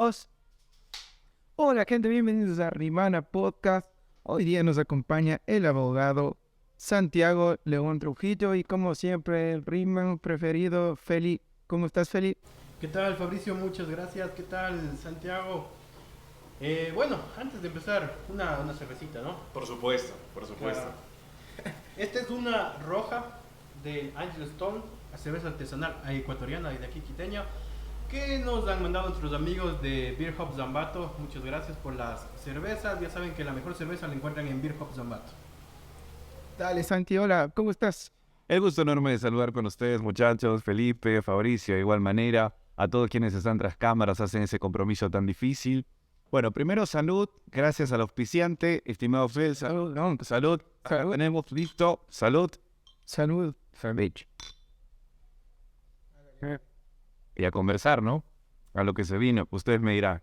Os. Hola gente, bienvenidos a Rimana Podcast. Hoy día nos acompaña el abogado Santiago León Trujillo y como siempre el Riman preferido, Feli. ¿Cómo estás, Feli? ¿Qué tal, Fabricio? Muchas gracias. ¿Qué tal, Santiago? Bueno, antes de empezar, una cervecita, ¿no? Por supuesto, por supuesto. Claro. Esta es una roja de Angel Stone, cerveza artesanal ecuatoriana y de aquí quiteña, que nos han mandado nuestros amigos de Beer Hop Zambato. Muchas gracias por las cervezas. Ya saben que la mejor cerveza la encuentran en Beer Hop Zambato. Dale, Santi, hola, ¿cómo estás? El gusto enorme de saludar con ustedes, muchachos, Felipe, Fabricio, de igual manera, a todos quienes están tras cámaras, hacen ese compromiso tan difícil. Bueno, primero salud, gracias al auspiciante, estimado Fred, salud, no, salud, Salud. tenemos listo, salud, Salud, Feli. y a conversar, ¿no? A lo que se vino, ustedes me dirán.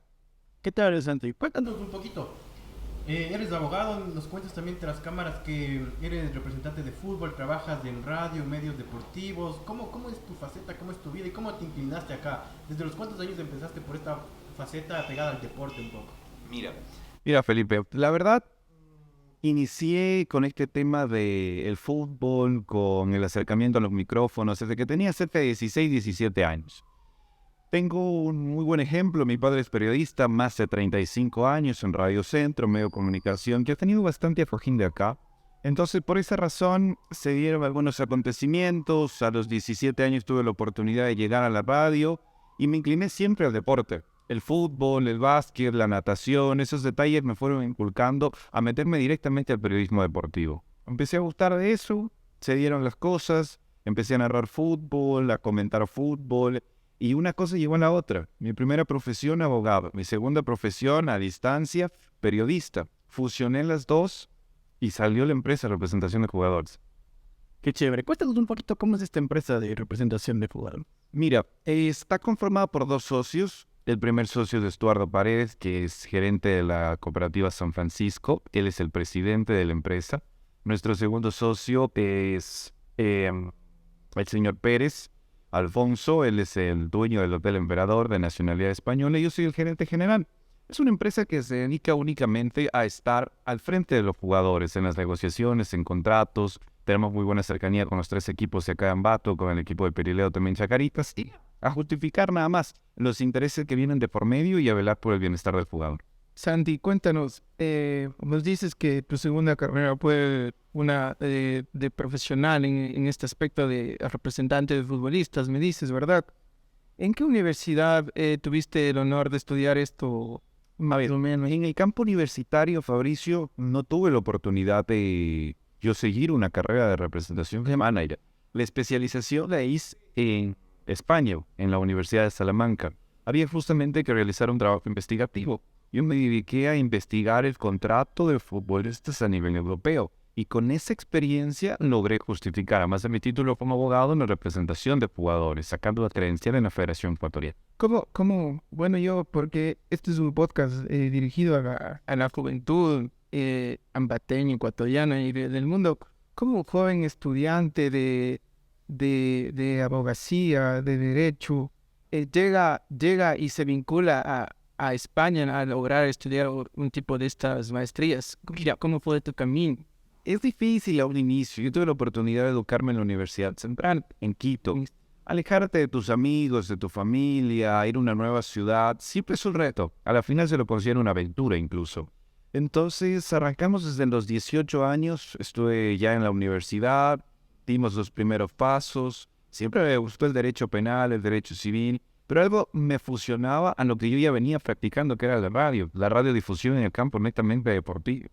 ¿Qué tal, Santi? Cuéntanos un poquito. Eres abogado, nos cuentas también tras cámaras que eres representante de fútbol, trabajas en radio, medios deportivos. ¿Cómo es tu faceta, cómo es tu vida y cómo te inclinaste acá? ¿Desde los cuántos años empezaste por esta faceta pegada al deporte un poco? Mira, Felipe, la verdad, inicié con este tema del fútbol, con el acercamiento a los micrófonos, desde que tenía cerca de 16, 17 años. Tengo un muy buen ejemplo, mi padre es periodista, más de 35 años en Radio Centro, medio de comunicación, que ha tenido bastante acogido de acá. Entonces, por esa razón, se dieron algunos acontecimientos, a los 17 años tuve la oportunidad de llegar a la radio y me incliné siempre al deporte. El fútbol, el básquet, la natación, esos detalles me fueron inculcando a meterme directamente al periodismo deportivo. Empecé a gustar de eso, se dieron las cosas, empecé a narrar fútbol, a comentar fútbol, y una cosa llevó a la otra. Mi primera profesión, abogado. Mi segunda profesión, a distancia, periodista. Fusioné las dos y salió la empresa de representación de jugadores. Qué chévere. Cuéntanos un poquito cómo es esta empresa de representación de fútbol. Mira, está conformada por dos socios. El primer socio es Estuardo Paredes, que es gerente de la cooperativa San Francisco. Él es el presidente de la empresa. Nuestro segundo socio es el señor Pérez Alfonso. Él es el dueño del Hotel Emperador de nacionalidad española y yo soy el gerente general. Es una empresa que se dedica únicamente a estar al frente de los jugadores en las negociaciones, en contratos. Tenemos muy buena cercanía con los tres equipos de acá en Ambato, con el equipo de Perileo también Chacaritas, y a justificar nada más los intereses que vienen de por medio y a velar por el bienestar del jugador. Santi, cuéntanos, nos dices que tu segunda carrera fue una de profesional en este aspecto de representante de futbolistas, me dices, ¿verdad? ¿En qué universidad tuviste el honor de estudiar esto, A más ver, o menos? en el campo universitario, Fabricio, no tuve la oportunidad de yo seguir una carrera de representación de manager. La especialización la hice en España, en la Universidad de Salamanca. Había justamente que realizar un trabajo investigativo. Yo me dediqué a investigar el contrato de futbolistas a nivel europeo. Y con esa experiencia logré justificar, además de mi título como abogado, en la representación de jugadores, sacando la credencial en la Federación Ecuatoriana. Bueno, yo, porque este es un podcast dirigido a la juventud ambateña, ecuatoriana y del mundo, como joven estudiante de abogacía, de derecho, llega y se vincula a España a lograr estudiar un tipo de estas maestrías. Mira, ¿cómo fue tu camino? Es difícil a un inicio. Yo tuve la oportunidad de educarme en la Universidad Central, en Quito. Alejarte de tus amigos, de tu familia, ir a una nueva ciudad, siempre es un reto. A la final se lo considero una aventura incluso. Entonces arrancamos desde los 18 años, estuve ya en la universidad, dimos los primeros pasos. Siempre me gustó el derecho penal, el derecho civil, pero algo me fusionaba a lo que yo ya venía practicando, que era la radiodifusión en el campo netamente deportivo.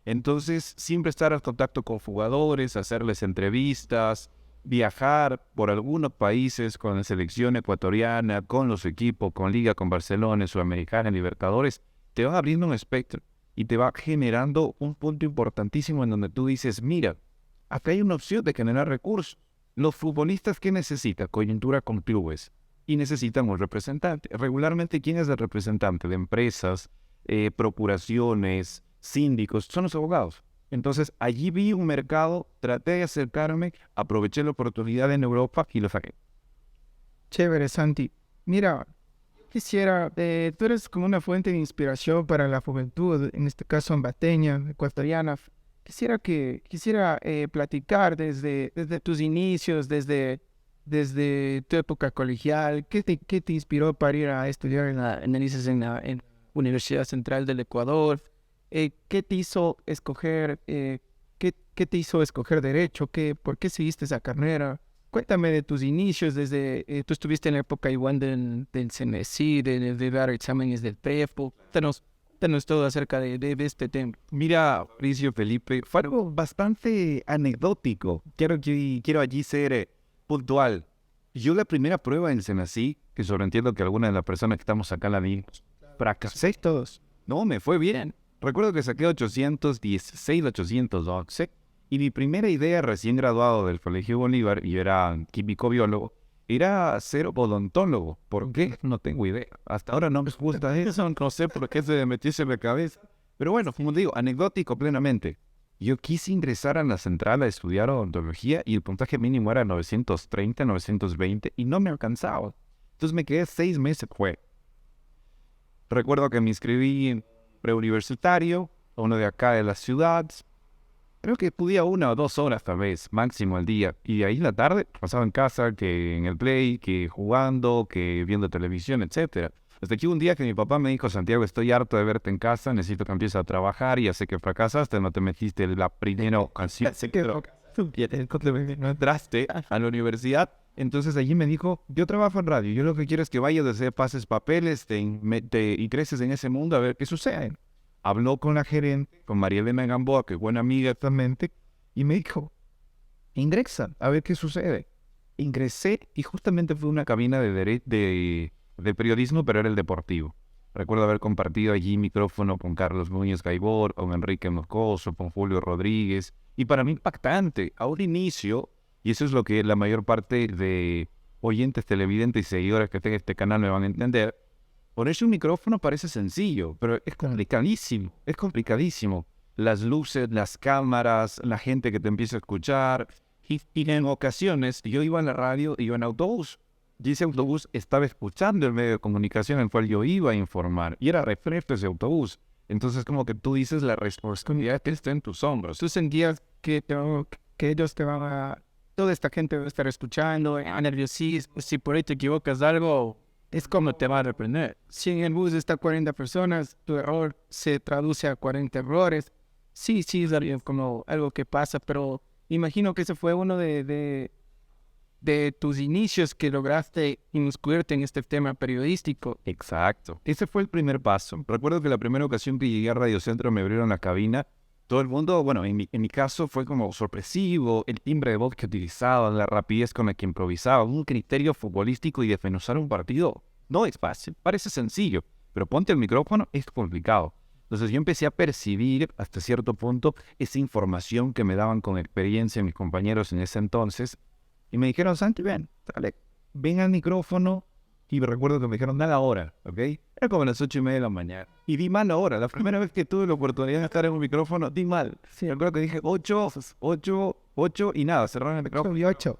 Entonces, siempre estar en contacto con jugadores, hacerles entrevistas, viajar por algunos países con la selección ecuatoriana, con los equipos, con Liga, con Barcelona, Sudamericana, Libertadores, te va abriendo un espectro y te va generando un punto importantísimo en donde tú dices, mira, acá hay una opción de generar recursos. Los futbolistas, ¿qué necesitan? Coyuntura con clubes y necesitan un representante. Regularmente, ¿quién es el representante? De empresas, procuraciones, síndicos, son los abogados. Entonces, allí vi un mercado, traté de acercarme, aproveché la oportunidad en Europa y lo saqué. Chévere, Santi. Mira, quisiera, tú eres como una fuente de inspiración para la juventud, en este caso ambateña, ecuatoriana. Quisiera platicar desde tus inicios, desde tu época colegial. Qué te inspiró para ir a estudiar dices, en Universidad Central del Ecuador? ¿Qué te hizo escoger, qué te hizo escoger derecho? ¿Por qué seguiste esa carrera? Cuéntame de tus inicios, tú estuviste en la época igual del CNSI, de dar exámenes del PEFO. Cuéntanos todo acerca de este tema. Mira, Mauricio Felipe, fue algo bastante anecdótico. Quiero allí ser puntual. Yo la primera prueba en Senasí, que sobreentiendo que algunas de las personas que estamos acá la vimos, fracasé todos. No, me fue bien. Recuerdo que saqué 816, 811, y mi primera idea recién graduado del Colegio Bolívar, y yo era químico biólogo, era ser odontólogo. ¿Por qué? No tengo idea. Hasta ahora no me gusta eso, no sé por qué se me metió en la cabeza. Pero bueno, como digo, anecdótico plenamente. Yo quise ingresar a la central a estudiar odontología y el puntaje mínimo era 930, 920 y no me alcanzaba. Entonces me quedé 6 meses fuera. Recuerdo que me inscribí en preuniversitario, uno de acá de la ciudad. Creo que podía 1 o 2 horas tal vez, máximo al día. Y de ahí la tarde pasaba en casa, que en el play, que jugando, que viendo televisión, etcétera. Hasta que un día que mi papá me dijo: Santiago, estoy harto de verte en casa, necesito que empieces a trabajar, y ya sé que fracasaste, no te metiste en la primera ocasión. Sé que no entraste a la universidad. Entonces allí me dijo: yo trabajo en radio, yo lo que quiero es que vayas a hacer, pases papeles, y creces en ese mundo a ver qué sucede. Habló con la gerente, con María Elena Gamboa, que es buena amiga actualmente, y me dijo: ingresa, a ver qué sucede. Ingresé y justamente fue una cabina de periodismo, pero era el deportivo. Recuerdo haber compartido allí micrófono con Carlos Núñez Gaibor, con Enrique Moscoso, con Julio Rodríguez, y para mí impactante, a un inicio, y eso es lo que la mayor parte de oyentes, televidentes y seguidores que tenga este canal me van a entender. Ponerse un micrófono parece sencillo, pero es complicadísimo. Las luces, las cámaras, la gente que te empieza a escuchar. Y en ocasiones yo iba a la radio, iba en autobús. Y ese autobús estaba escuchando el medio de comunicación en el cual yo iba a informar. Y era refresco ese autobús. Entonces como que tú dices, la responsabilidad que está en tus hombros. Tú sentías que ellos te van a... Toda esta gente va a estar escuchando, nerviosismo. Si por ahí te equivocas de algo, es como te va a reprender. Si en el bus está 40 personas, tu error se traduce a 40 errores. Sí, es como algo que pasa, pero imagino que ese fue uno de tus inicios que lograste inmiscuirte en este tema periodístico. Exacto. Ese fue el primer paso. Recuerdo que la primera ocasión que llegué a Radio Centro me abrieron la cabina. Todo el mundo, bueno, en mi caso fue como sorpresivo, el timbre de voz que utilizaba, la rapidez con la que improvisaba, un criterio futbolístico y desmenuzar un partido. No es fácil, parece sencillo, pero ponte el micrófono, es complicado. Entonces yo empecé a percibir hasta cierto punto esa información que me daban con experiencia mis compañeros en ese entonces, y me dijeron: Santi, ven al micrófono. Y me recuerdo que me dijeron: da la hora, ¿ok? Era como las 8:30 de la mañana. Y di mal la hora. La primera vez que tuve la oportunidad de estar en un micrófono, di mal. Sí, recuerdo que dije 8, y nada, cerraron el micrófono. 8.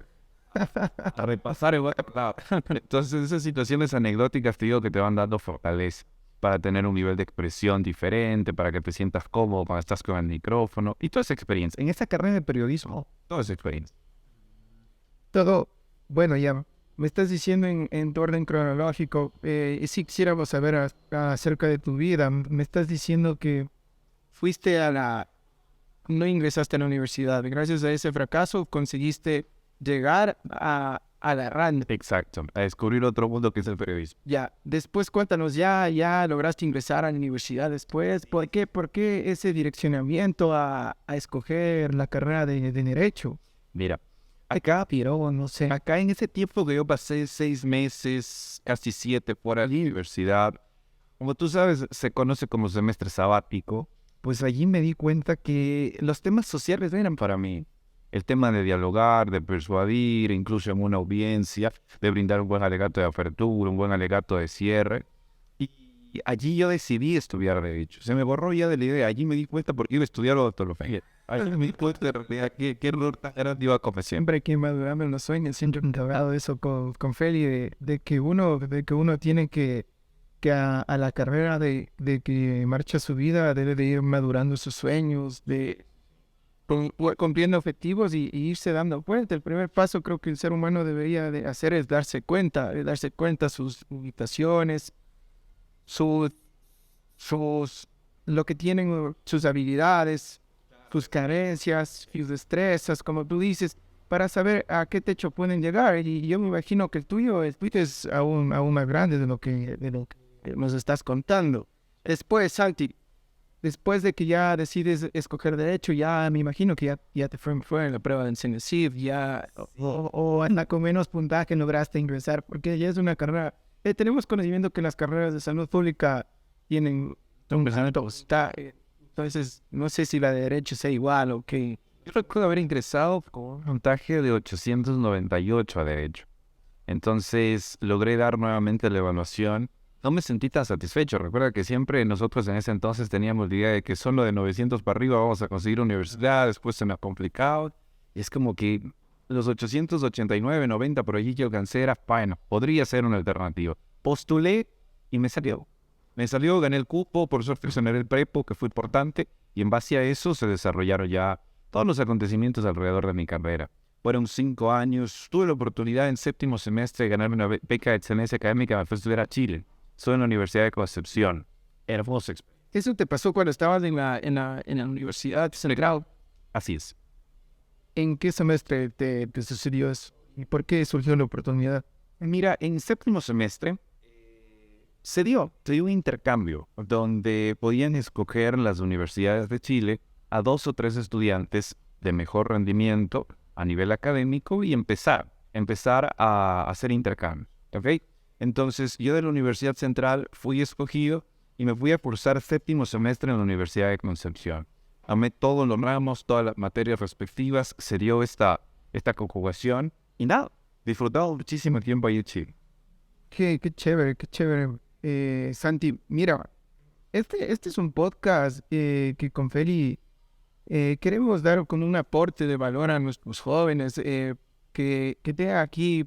A repasar igual. Entonces esas situaciones anecdóticas, te digo, que te van dando fortaleza para tener un nivel de expresión diferente, para que te sientas cómodo cuando estás con el micrófono. Y toda esa experiencia. En esta carrera de periodismo, toda esa experiencia. Todo, bueno, ya me estás diciendo en tu orden cronológico, y si quisiéramos saber acerca de tu vida. Me estás diciendo que no ingresaste a la universidad. Gracias a ese fracaso conseguiste llegar a la RAND. Exacto, a descubrir otro mundo que es el periodismo. Ya, después cuéntanos, ya lograste ingresar a la universidad después. ¿Por qué ese direccionamiento a escoger la carrera de Derecho? Mira, acá en ese tiempo que yo pasé 6 meses, casi 7 fuera de la universidad, como tú sabes, se conoce como semestre sabático, pues allí me di cuenta que los temas sociales eran para mí. El tema de dialogar, de persuadir, incluso en una audiencia, de brindar un buen alegato de apertura, un buen alegato de cierre. Y allí yo decidí estudiar Derecho. Se me borró ya de la idea. Allí me di cuenta porque iba a estudiar odontología. Ahí me di cuenta de realidad qué error tan grande iba a cometer. Siempre que maduramos en los sueños, siempre he hablado de eso con Feli, de que uno tiene que que a la carrera de que marcha su vida debe de ir madurando sus sueños, de cumpliendo objetivos y irse dando cuenta. El primer paso creo que el ser humano debería de hacer es darse cuenta sus limitaciones, sus, lo que tienen, sus habilidades, sus carencias, sus destrezas, como tú dices, para saber a qué techo pueden llegar. Y yo me imagino que el tuyo es aún más grande de lo que nos estás contando. Después, Santi, después de que ya decides escoger derecho, ya me imagino que ya te fue en la prueba de CENESIF, ya, o anda con menos puntaje lograste ingresar, porque ya es una carrera. Tenemos conocimiento que las carreras de salud pública tienen un entonces, no sé si la de derecho sea igual o qué. Yo recuerdo haber ingresado con un puntaje de 898 a derecho. Entonces logré dar nuevamente la evaluación. No me sentí tan satisfecho. Recuerda que siempre nosotros en ese entonces teníamos la idea de que solo de 900 para arriba vamos a conseguir universidad. Después se me ha complicado. Y es como que los 889, 90 por allí que alcancé era, bueno, podría ser una alternativa. Postulé y me salió. Gané el cupo, por suerte gané el prepo, que fue importante. Y en base a eso se desarrollaron ya todos los acontecimientos alrededor de mi carrera. Fueron 5 años. Tuve la oportunidad en séptimo semestre de ganar una beca de excelencia académica. Me fui a estudiar a Chile. Soy en la Universidad de Concepción. Hermosa experiencia. ¿Eso te pasó cuando estabas en la universidad, en el grado? Así es. ¿En qué semestre te sucedió eso? ¿Y por qué surgió la oportunidad? Mira, en séptimo semestre se dio un intercambio donde podían escoger las universidades de Chile a 2 o 3 estudiantes de mejor rendimiento a nivel académico y empezar a hacer intercambios, ¿ok? Entonces, yo de la Universidad Central fui escogido y me fui a cursar séptimo semestre en la Universidad de Concepción. Amé todos los ramos, todas las materias respectivas, se dio esta conjugación y nada, disfrutaba muchísimo tiempo ahí en Chile. Qué chévere, qué chévere. Santi, mira, este es un podcast que con Feli queremos dar con un aporte de valor a nuestros jóvenes, que tenga aquí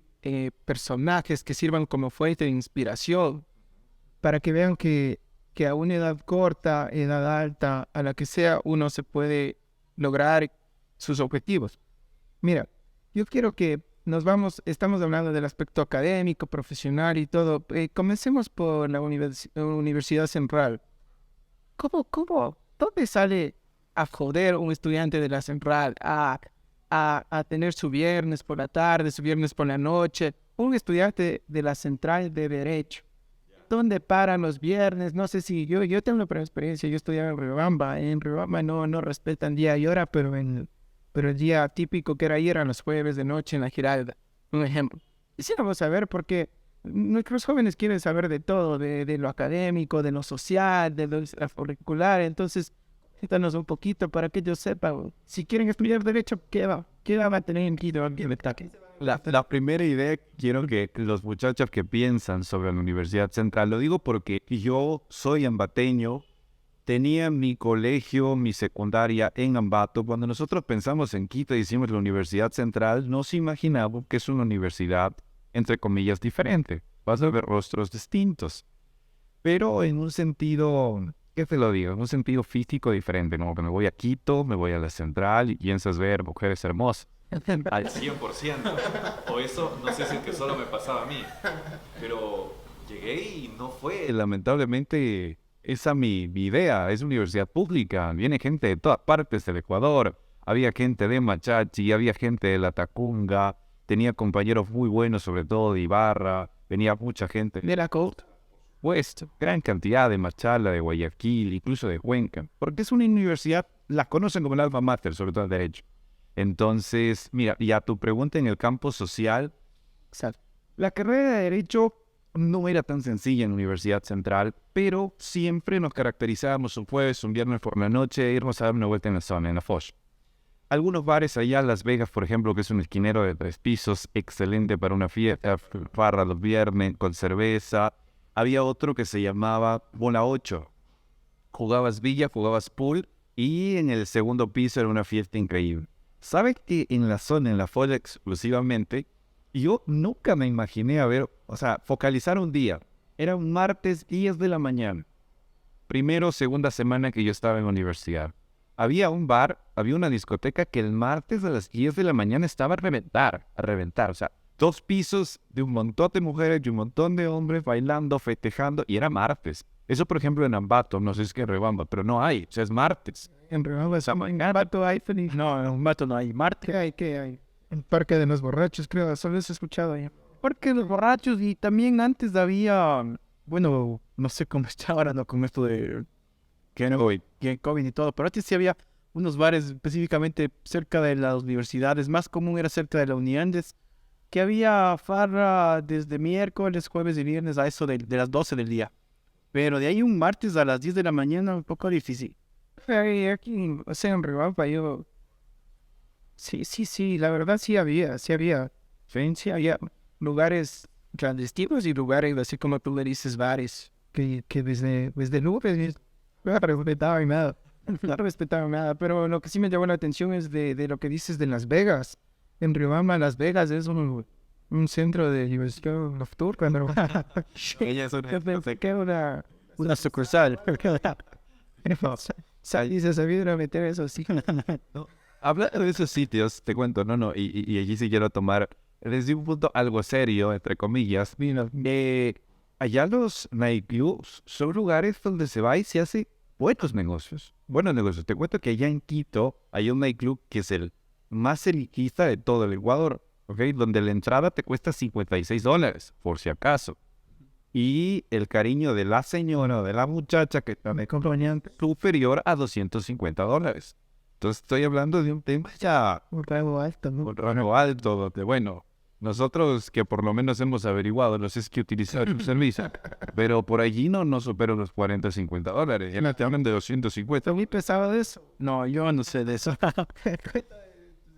personajes que sirvan como fuente de inspiración para que vean que a una edad corta, edad alta, a la que sea, uno se puede lograr sus objetivos. Mira, yo quiero que estamos hablando del aspecto académico, profesional y todo. Comencemos por la Universidad Central. ¿Dónde sale a joder un estudiante de la Central a tener su viernes por la tarde, su viernes por la noche? Un estudiante de la Central de Derecho. ¿Dónde paran los viernes? No sé si yo tengo una primera experiencia. Yo estudiaba en Riobamba. En Riobamba no respetan día y hora, pero el día típico que era ahí eran los jueves de noche en la Giralda. Un ejemplo. Quisiéramos saber porque nuestros jóvenes quieren saber de todo, de lo académico, de lo social, de lo extracurricular. Entonces, cuéntanos un poquito para que ellos sepan. Si quieren estudiar Derecho, ¿qué va a tener en Quito? La primera idea, quiero que los muchachos que piensan sobre la Universidad Central, lo digo porque yo soy ambateño, tenía mi colegio, mi secundaria en Ambato. Cuando nosotros pensamos en Quito y decimos la Universidad Central, nos imaginamos que es una universidad, entre comillas, diferente. Vas a ver rostros distintos, pero en un sentido, ¿qué te lo digo? En un sentido físico diferente, como que me voy a Quito, me voy a la Central y piensas ver mujeres hermosas. Al 100%. O eso, no sé si es que solo me pasaba a mí. Pero llegué y no fue, lamentablemente, esa mi idea. Es universidad pública. Viene gente de todas partes del Ecuador. Había gente de Machachi, había gente de La Tacunga. Tenía compañeros muy buenos, sobre todo de Ibarra. Venía mucha gente de la costa. Pues, gran cantidad de Machala, de Guayaquil, incluso de Cuenca. Porque es una universidad, la conocen como el alma mater, sobre todo en Derecho. Entonces, mira, y a tu pregunta en el campo social, la carrera de Derecho no era tan sencilla en la Universidad Central, pero siempre nos caracterizábamos un jueves, un viernes por la noche, irnos a dar una vuelta en la zona, en la Foch. Algunos bares allá, Las Vegas, por ejemplo, que es un esquinero de 3 pisos, excelente para una fiesta, farra los viernes, con cerveza. Había otro que se llamaba Bola 8. Jugabas villa, jugabas pool, y en el segundo piso era una fiesta increíble. ¿Sabes que en la zona, en la Folla exclusivamente, yo nunca me imaginé focalizar un día Era un martes 10 de la mañana. Primero o segunda semana que yo estaba en la universidad. Había un bar, había una discoteca que el martes a las 10 de la mañana estaba a reventar. O sea, 2 pisos de un montón de mujeres y un montón de hombres bailando, festejando, y era martes. Eso, por ejemplo, en Ambato, no sé si es que en Riobamba, pero no hay, o sea, es martes. En Riobamba, en Ambato hay, Felipe. No, en Ambato no hay. Marte. ¿Qué hay? El Parque de los Borrachos, creo, solo eso he escuchado ahí. Porque los borrachos y también antes había, bueno, no sé cómo está ahora, no con esto de que COVID y todo, pero antes sí había unos bares específicamente cerca de las universidades, más común era cerca de la Uniandes, que había farra desde miércoles, jueves y viernes a eso de las 12 del día. Pero de ahí un martes a las 10 de la mañana un poco difícil. Aquí, o sea, en Riobamba yo... Sí, la verdad sí había. Sí, había lugares clandestinos y lugares, así como tú le dices, bares, que desde nubes no respetaban nada. No respetaban nada, pero lo que sí me llamó la atención es de lo que dices de Las Vegas. En Riobamba, Las Vegas es un centro de diversión nocturna. Ella es Yo pensé que era una sucursal. y se sabía meter eso, sí. Hablando de esos sitios, te cuento, y allí sí quiero tomar desde un punto algo serio, entre comillas. Allá los nightclubs son lugares donde se va y se hace buenos negocios. Buenos negocios. Te cuento que allá en Quito hay un nightclub que es el más elitista de todo el Ecuador, ¿ok? Donde la entrada te cuesta $56, por si acaso. Y el cariño de la señora o de la muchacha que está de acompañante superior a $250. Entonces estoy hablando de un tema ya Un rango alto, ¿no? un rango alto, donde, bueno, nosotros que por lo menos hemos averiguado, no sé si que utilizar su servicio, pero por allí no supero los $40-50. Ya no te hablan de 250. Muy pesado de eso. No, yo no sé de eso.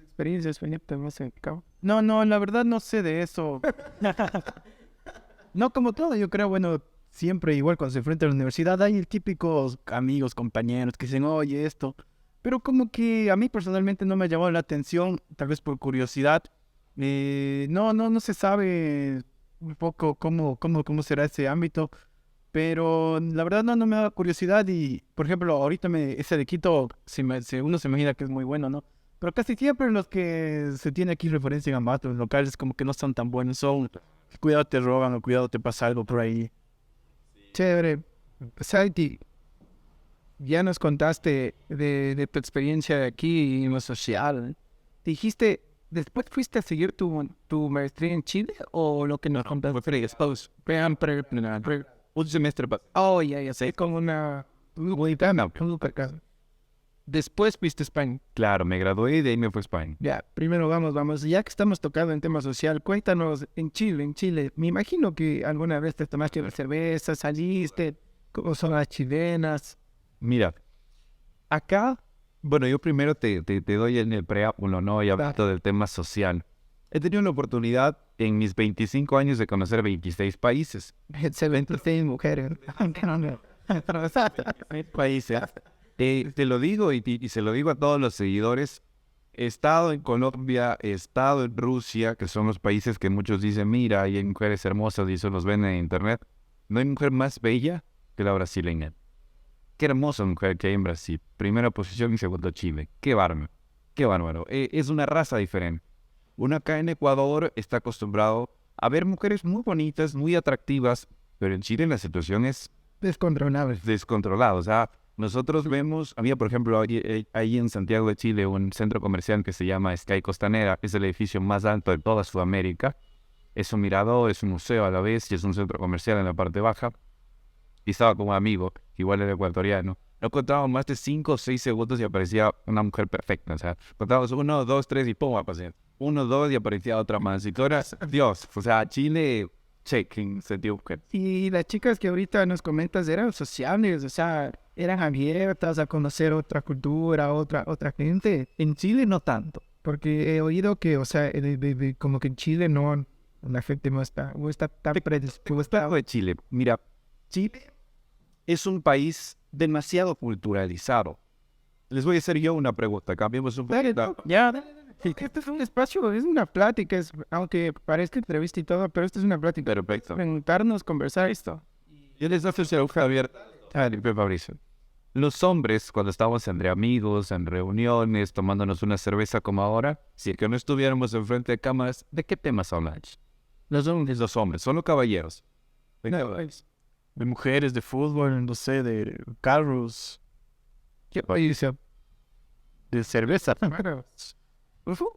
Experiencias, Felipe, más en cabo. No, la verdad no sé de eso. No, como todo, yo creo, bueno, siempre igual cuando se enfrenta a la universidad hay típicos amigos, compañeros que dicen, oye, esto. Pero como que a mí personalmente no me ha llamado la atención, tal vez por curiosidad. No se sabe un poco cómo será ese ámbito. Pero la verdad no me da curiosidad y, por ejemplo, ahorita ese de Quito, uno se imagina que es muy bueno, ¿no? Pero casi siempre los que se tiene aquí referencia en Ambato, los locales como que no son tan buenos, son cuidado te roban o cuidado te pasa algo por ahí. Chévere. Saiti, ya nos contaste de tu experiencia de aquí en lo social. Dijiste, ¿después fuiste a seguir tu maestría en Chile o lo que nos contaste? Fue después. Un semestre pasado. Oh, ya sé, como una... Después fuiste a España. Claro, me gradué y de ahí me fui a España. Ya, primero vamos. Ya que estamos tocando en tema social, cuéntanos, en Chile, me imagino que alguna vez te tomaste una cerveza, saliste, ¿cómo son las chilenas? Mira, acá, bueno, yo primero te doy en el preámbulo, ¿no? Y hablando del tema social. He tenido la oportunidad en mis 25 años de conocer 26 países. 26 mujeres. Países. Te lo digo y se lo digo a todos los seguidores. He estado en Colombia, he estado en Rusia, que son los países que muchos dicen, mira, ahí hay mujeres hermosas y eso los ven en internet. No hay mujer más bella que la brasileña. Qué hermosa mujer que hay en Brasil. Primera posición y segundo Chile. Qué bárbaro. Qué bárbaro. Es una raza diferente. Uno acá en Ecuador está acostumbrado a ver mujeres muy bonitas, muy atractivas, pero en Chile la situación es Descontrolable. descontrolada. O sea, nosotros vemos, había por ejemplo ahí en Santiago de Chile un centro comercial que se llama Sky Costanera, es el edificio más alto de toda Sudamérica. Es un mirador, es un museo a la vez y es un centro comercial en la parte baja. Y estaba con un amigo, igual era ecuatoriano. No contábamos más de 5 o 6 segundos y aparecía una mujer perfecta. O sea, contábamos 1, 2, 3 y pum, aparecía. 1, 2 y aparecía otra más. Y tú eras, Dios, o sea, Chile, check-in, sentido mujer. Y las chicas que ahorita nos comentas eran sociables, o sea, eran abiertas a conocer otra cultura, otra gente. En Chile no tanto, porque he oído que, o sea, como que en Chile no, la gente no está tan predispuesta. De Chile, mira, Chile es un país demasiado culturalizado. Les voy a hacer yo una pregunta, cambiemos un poco. Ya, este es un espacio, es una plática, aunque parezca entrevista y todo, pero esto es una plática. Perfecto. Preguntarnos, conversar esto. Yo les doy su hoja abierta. Fabricio. Los hombres, cuando estábamos entre amigos, en reuniones, tomándonos una cerveza como ahora, si es que no estuviéramos enfrente de cámaras, ¿de qué temas hablan? Los hombres, solo caballeros. De mujeres, de fútbol, no sé, de carros, ¿Qué país? de cerveza. Ujú.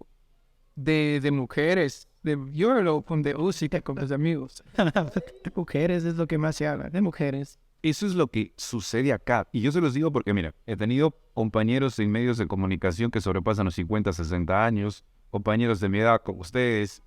De mujeres. Yo hablo de música con mis amigos. De mujeres es lo que más se habla. De mujeres. Eso es lo que sucede acá. Y yo se los digo porque, mira, he tenido compañeros en medios de comunicación que sobrepasan los 50, 60 años, compañeros de mi edad como ustedes,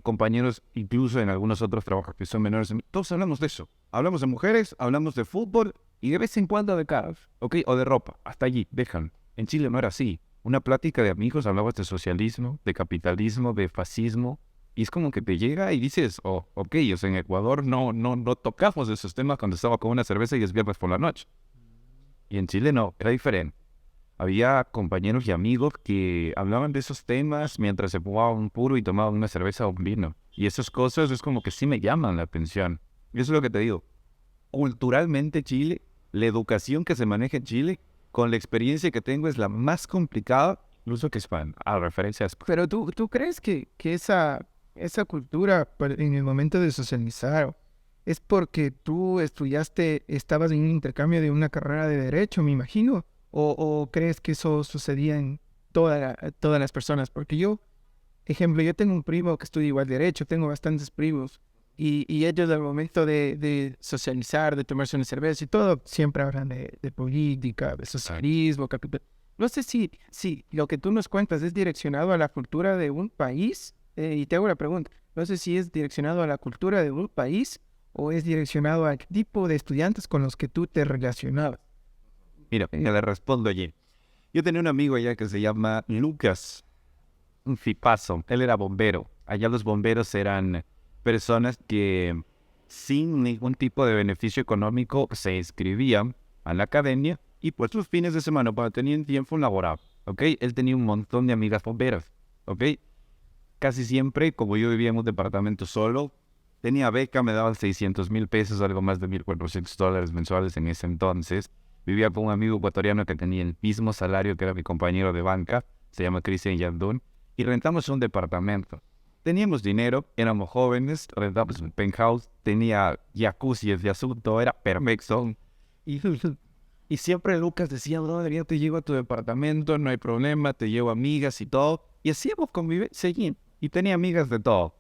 compañeros incluso en algunos otros trabajos que son menores. Todos hablamos de eso. Hablamos de mujeres, hablamos de fútbol y de vez en cuando de caras, ¿ok? O de ropa. Hasta allí, dejan. En Chile no era así. Una plática de amigos, hablabas de socialismo, de capitalismo, de fascismo. Y es como que te llega y dices, oh, ok, o sea, en Ecuador no tocamos esos temas cuando estaba con una cerveza y es viernes por la noche. Y en Chile no, era diferente. Había compañeros y amigos que hablaban de esos temas mientras se fumaban un puro y tomaban una cerveza o un vino. Y esas cosas es como que sí me llaman la atención. Y eso es lo que te digo. Culturalmente Chile, la educación que se maneja en Chile, con la experiencia que tengo, es la más complicada, incluso que España, a referencia a España. Pero tú crees que esa cultura en el momento de socializar es porque tú estudiaste, estabas en un intercambio de una carrera de derecho, me imagino, o crees que eso sucedía en todas las personas? Porque yo tengo un primo que estudia igual derecho, tengo bastantes primos, y ellos al momento de socializar, de tomarse una cerveza y todo, siempre hablan de política, de socialismo, capital. No sé si lo que tú nos cuentas es direccionado a la cultura de un país, y te hago la pregunta, no sé si es direccionado a la cultura de un país o es direccionado al tipo de estudiantes con los que tú te relacionabas. Mira, ya le respondo allí. Yo tenía un amigo allá que se llama Lucas, un fipazo. Él era bombero. Allá los bomberos eran personas que sin ningún tipo de beneficio económico se inscribían a la academia y pues los fines de semana cuando tenían tiempo laboraban, ¿ok? Él tenía un montón de amigas bomberas, ¿ok? Casi siempre, como yo vivía en un departamento solo, tenía beca, me daban 600,000 pesos, algo más de $1,400 mensuales en ese entonces. Vivía con un amigo ecuatoriano que tenía el mismo salario que era mi compañero de banca, se llama Cristian Yandún, y rentamos un departamento. Teníamos dinero, éramos jóvenes, rentamos un penthouse, tenía jacuzzi de asunto, era perfecto. Y siempre Lucas decía, no, yo te llevo a tu departamento, no hay problema, te llevo amigas y todo. Y hacíamos convivencia allí. Y tenía amigas de todo.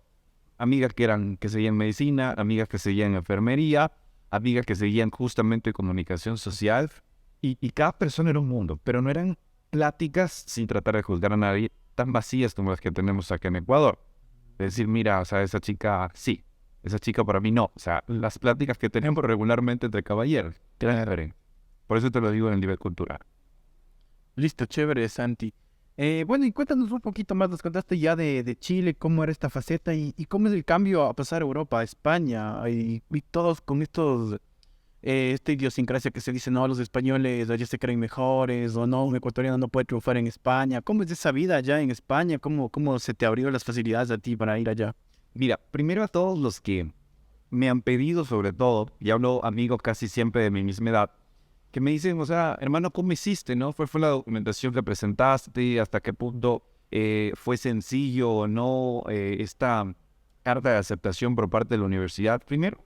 Amigas que seguían medicina, amigas que seguían enfermería, amigas que seguían justamente comunicación social. Y cada persona era un mundo, pero no eran pláticas, sin tratar de juzgar a nadie, tan vacías como las que tenemos acá en Ecuador. Es decir, mira, o sea, esa chica, sí, esa chica para mí no. O sea, las pláticas que tenemos regularmente entre caballeros. Claro. Por eso te lo digo en el nivel cultural. Listo, chévere, Santi. Bueno, y cuéntanos un poquito más, nos contaste ya de Chile, cómo era esta faceta y cómo es el cambio a pasar a Europa, a España, y todos con esta idiosincrasia que se dice, no, los españoles allá se creen mejores, o no, un ecuatoriano no puede triunfar en España. ¿Cómo es esa vida allá en España? ¿Cómo se te abrió las facilidades a ti para ir allá? Mira, primero a todos los que me han pedido, sobre todo, y hablo amigos casi siempre de mi misma edad, que me dicen, o sea, hermano, ¿cómo hiciste, no? ¿Fue la documentación que presentaste? ¿Hasta qué punto fue sencillo o no esta carta de aceptación por parte de la universidad? Primero,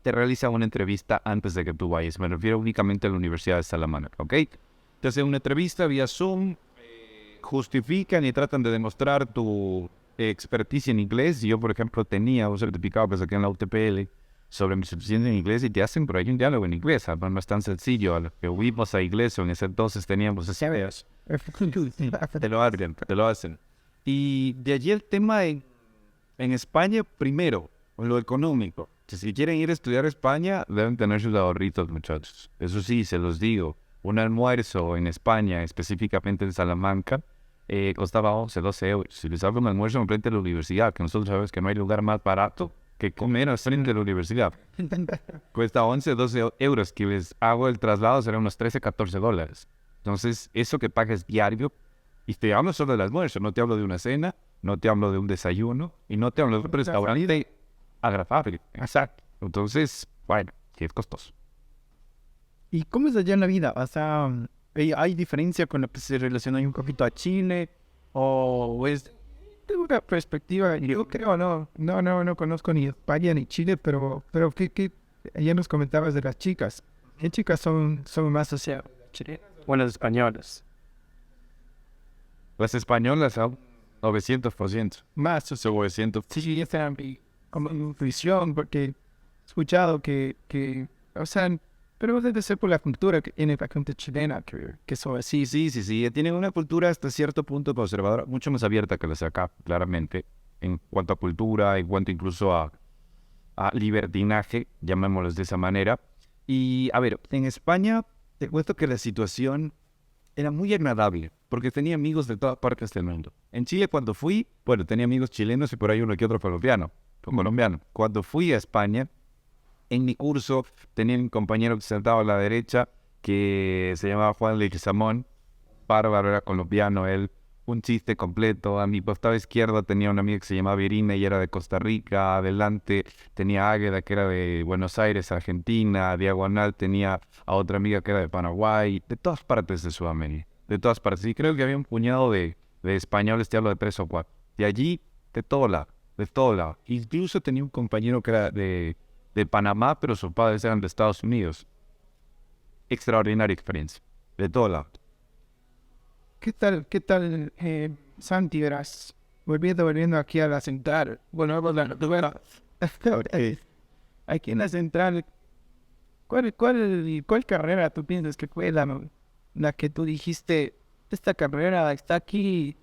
te realizan una entrevista antes de que tú vayas. Me refiero únicamente a la Universidad de Salamanca, ¿ok? Te hacen una entrevista vía Zoom, justifican y tratan de demostrar tu experticia en inglés. Yo, por ejemplo, tenía un certificado que saqué en la UTPL sobre mi suficiencia en inglés y te hacen por ahí un diálogo en inglés. No es tan sencillo. A lo que huimos a inglés o en ese entonces teníamos esas ideas. Te lo hacen. Y de allí el tema en España, primero, lo económico. Si quieren ir a estudiar a España, deben tener sus ahorritos, muchachos. Eso sí, se los digo. Un almuerzo en España, específicamente en Salamanca, costaba 11, 12 euros. Si les hago un almuerzo enfrente de la universidad, que nosotros sabemos que no hay lugar más barato que comer enfrente de la universidad. Cuesta 11, 12 euros. Que les hago el traslado será unos 13, 14 dólares. Entonces, eso que pagas diario, y te hablo solo del almuerzo, no te hablo de una cena, no te hablo de un desayuno, y no te hablo de un restaurante agradable. Exacto. Entonces, Bueno, sí es costoso. ¿Y cómo es allá en la vida? O sea, ¿hay diferencia con lo que se relaciona un poquito a Chile? ¿O es de una perspectiva? Yo creo, no conozco ni España ni Chile, pero ya nos comentabas de las chicas. ¿Qué chicas son más hacia chilenas o las españolas? Las españolas son 900%. Más, o sea, 900%. sí, esa es mi como intuición, porque he escuchado o sea, pero debe ser por la cultura que tiene la gente chilena, que son así. Sí. Tienen una cultura hasta cierto punto conservadora, mucho más abierta que la de acá, claramente, en cuanto a cultura, en cuanto incluso a libertinaje, llamémoslos de esa manera. Y, a ver, en España, te cuento que la situación era muy agradable, porque tenía amigos de todas partes del mundo. En Chile, cuando fui, bueno, tenía amigos chilenos y por ahí uno que otro colombiano. Cuando fui a España, en mi curso tenía un compañero que se sentaba a la derecha, que se llamaba Juan Leguizamón, bárbaro, era colombiano, él, un chiste completo. A mi costado izquierdo tenía una amiga que se llamaba Irina y era de Costa Rica. Adelante tenía a Águeda, que era de Buenos Aires, Argentina. Diagonal tenía a otra amiga que era de Paraguay, de todas partes de Sudamérica, de todas partes. Y creo que había un puñado de españoles, te hablo de 3 o 4. De allí, de todo lado. Incluso tenía un compañero que era de Panamá, pero sus padres eran de Estados Unidos. Extraordinaria experiencia, de todo lado. ¿Qué tal, Santi, verás? Volviendo aquí a la central. Bueno, aquí en la central, ¿cuál carrera tú piensas que fue la que tú dijiste, esta carrera está aquí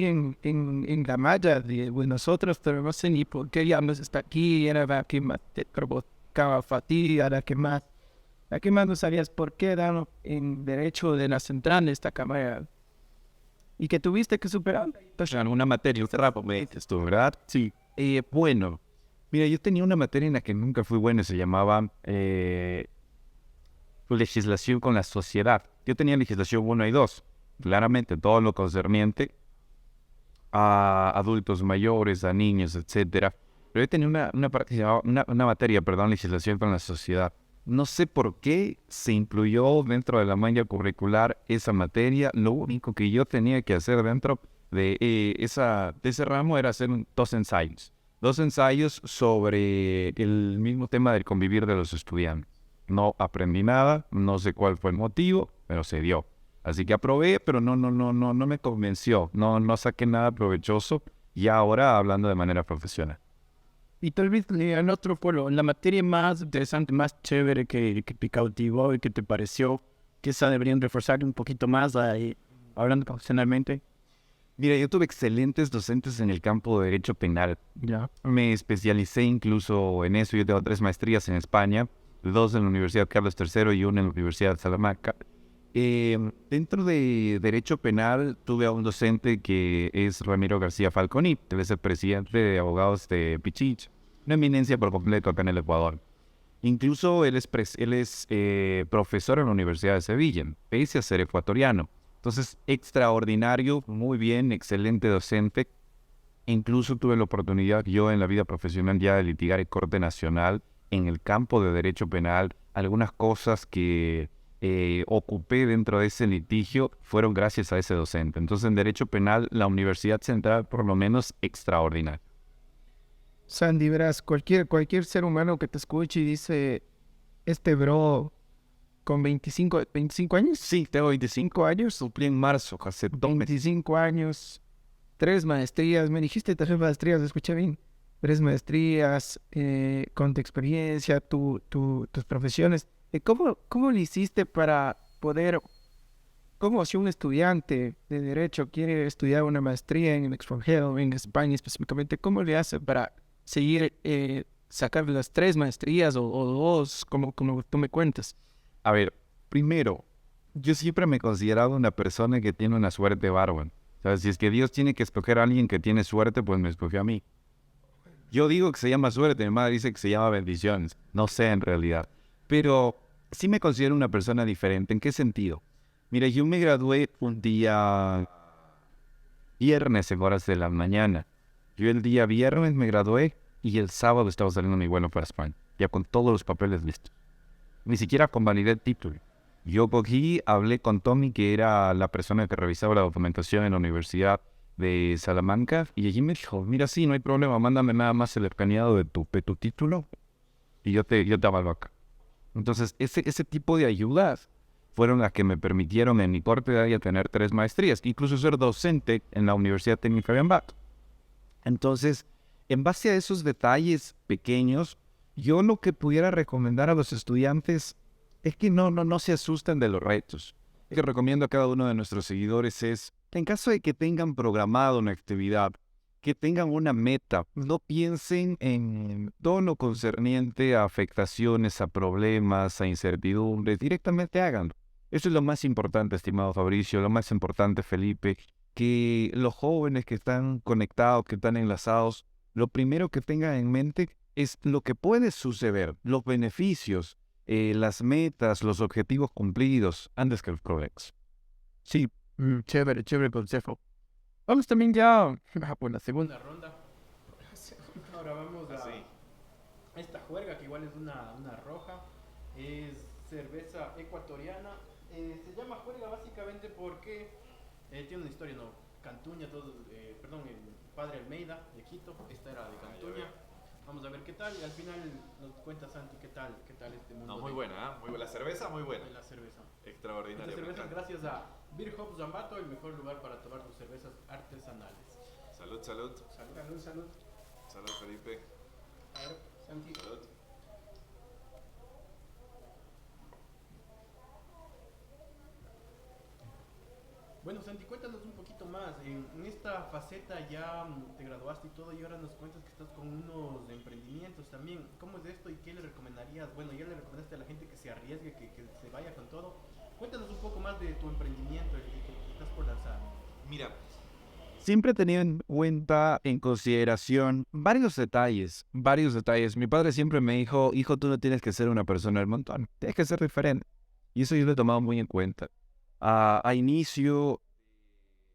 en la malla de nosotros, pero no sé ni por qué digamos está aquí, era la que más te provocaba fatiga, la que más no sabías por qué dan en derecho de la central esta carrera y que tuviste que superar? Entonces, en una materia, esto, ¿verdad? Sí. Bueno, mira, yo tenía una materia en la que nunca fui bueno, se llamaba legislación con la sociedad. Yo tenía legislación 1 y 2, claramente todo lo concerniente a adultos mayores, a niños, etcétera. Pero yo tenía una parte que se llamaba, una materia, legislación con la sociedad. No sé por qué se incluyó dentro de la malla curricular esa materia. Lo único que yo tenía que hacer dentro de ese ramo era hacer dos ensayos. Dos ensayos sobre el mismo tema del convivir de los estudiantes. No aprendí nada, no sé cuál fue el motivo, pero se dio. Así que aprobé, pero no me convenció. No saqué nada provechoso. Y ahora hablando de manera profesional. Y tal vez en otro polo, la materia más interesante, más chévere que te cautivó y que te pareció que esa deberían reforzar un poquito más ahí, hablando profesionalmente. Mira, yo tuve excelentes docentes en el campo de Derecho Penal. Ya. Me especialicé incluso en eso. Yo tengo 3 maestrías en España, 2 en la Universidad Carlos III y 1 en la Universidad de Salamanca. Dentro de Derecho Penal tuve a un docente que es Ramiro García Falconi, él es el presidente de abogados de Pichich, una eminencia por completo acá en el Ecuador. Incluso él es profesor en la Universidad de Sevilla, pese a ser ecuatoriano. Entonces, extraordinario, muy bien, excelente docente. Incluso tuve la oportunidad yo en la vida profesional ya de litigar en Corte Nacional en el campo de Derecho Penal. Algunas cosas que ocupé dentro de ese litigio fueron gracias a ese docente. Entonces, en Derecho Penal, la Universidad Central, por lo menos, extraordinaria. Sandy, verás, cualquier ser humano que te escuche y dice, este bro con 25 años. Sí, tengo 25 años, suplí en marzo, hace 25 años, 3 maestrías, me dijiste 3 maestrías, escuché bien. 3 maestrías, con tu experiencia, tus profesiones. ¿Cómo le hiciste para poder, como si un estudiante de Derecho quiere estudiar una maestría en el extranjero, en España específicamente, cómo le hace para seguir, sacar las 3 maestrías o 2, como tú me cuentas? A ver, primero, yo siempre me he considerado una persona que tiene una suerte bárbara. O sea, si es que Dios tiene que escoger a alguien que tiene suerte, pues me escogió a mí. Yo digo que se llama suerte, mi madre dice que se llama bendiciones. No sé en realidad. Pero sí me considero una persona diferente. ¿En qué sentido? Mira, yo me gradué un día viernes en horas de la mañana. Yo el día viernes me gradué y el sábado estaba saliendo mi vuelo para España. ya con todos los papeles listos. Ni siquiera convalidé el título. Yo cogí, hablé con Tommy, que era la persona que revisaba la documentación en la Universidad de Salamanca, y allí me dijo, mira, sí, no hay problema, mándame nada más el escaneado de tu título y yo te avalo acá. Entonces, ese tipo de ayudas fueron las que me permitieron en mi corta edad ya tener 3 maestrías, incluso ser docente en la Universidad Técnica de Ambato. Entonces, en base a esos detalles pequeños, yo lo que pudiera recomendar a los estudiantes es que no se asusten de los retos. Lo que recomiendo a cada uno de nuestros seguidores es, en caso de que tengan programado una actividad, que tengan una meta, no piensen en todo lo concerniente a afectaciones, a problemas, a incertidumbres, directamente háganlo. Eso es lo más importante, estimado Fabricio, lo más importante, Felipe, que los jóvenes que están conectados, que están enlazados, lo primero que tengan en mente es lo que puede suceder, los beneficios, las metas, los objetivos cumplidos, antes que los problemas. Sí, chévere consejo. Vamos también ya por la segunda ronda. Ahora vamos a esta juerga que igual es una roja. Es cerveza ecuatoriana. Se llama juerga básicamente porque tiene una historia, ¿no? Cantuña, el padre Almeida de Quito. Esta era de Cantuña. Vamos a ver qué tal y al final nos cuenta Santi qué tal este mundo. No, muy buena, muy buena. La cerveza, muy buena. La cerveza. Extraordinaria. Esta cerveza gracias a Beer Hops Ambato, el mejor lugar para tomar tus cervezas artesanales. Salud. Salud. Salud, Felipe. A ver, Santi. Salud. Bueno, Santi, cuéntanos un poquito más. En esta faceta ya te graduaste y todo, y ahora nos cuentas que estás con unos emprendimientos también. ¿Cómo es esto y qué le recomendarías? Bueno, ya le recomendaste a la gente que se arriesgue, que se vaya con todo. Cuéntanos un poco más de tu emprendimiento, el que estás por lanzar. Mira, Siempre he tenido en cuenta, en consideración, varios detalles. Mi padre siempre me dijo, hijo, tú no tienes que ser una persona del montón, tienes que ser diferente. Y eso yo lo he tomado muy en cuenta. A inicio,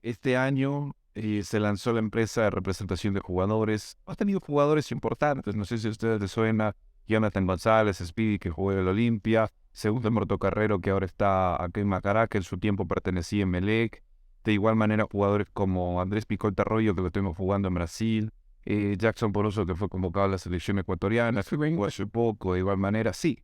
este año, se lanzó la empresa de representación de jugadores. Ha tenido jugadores importantes, no sé si a ustedes les suena, Jonathan González, Speedy, que jugó en el Olimpia, Segundo Mortocarrero, que ahora está aquí en Macará, que en su tiempo pertenecía a Melec. De igual manera, jugadores como Andrés Picolta Arroyo, que lo tengo jugando en Brasil, Jackson Poroso, que fue convocado a la selección ecuatoriana, hace poco, de igual manera, sí.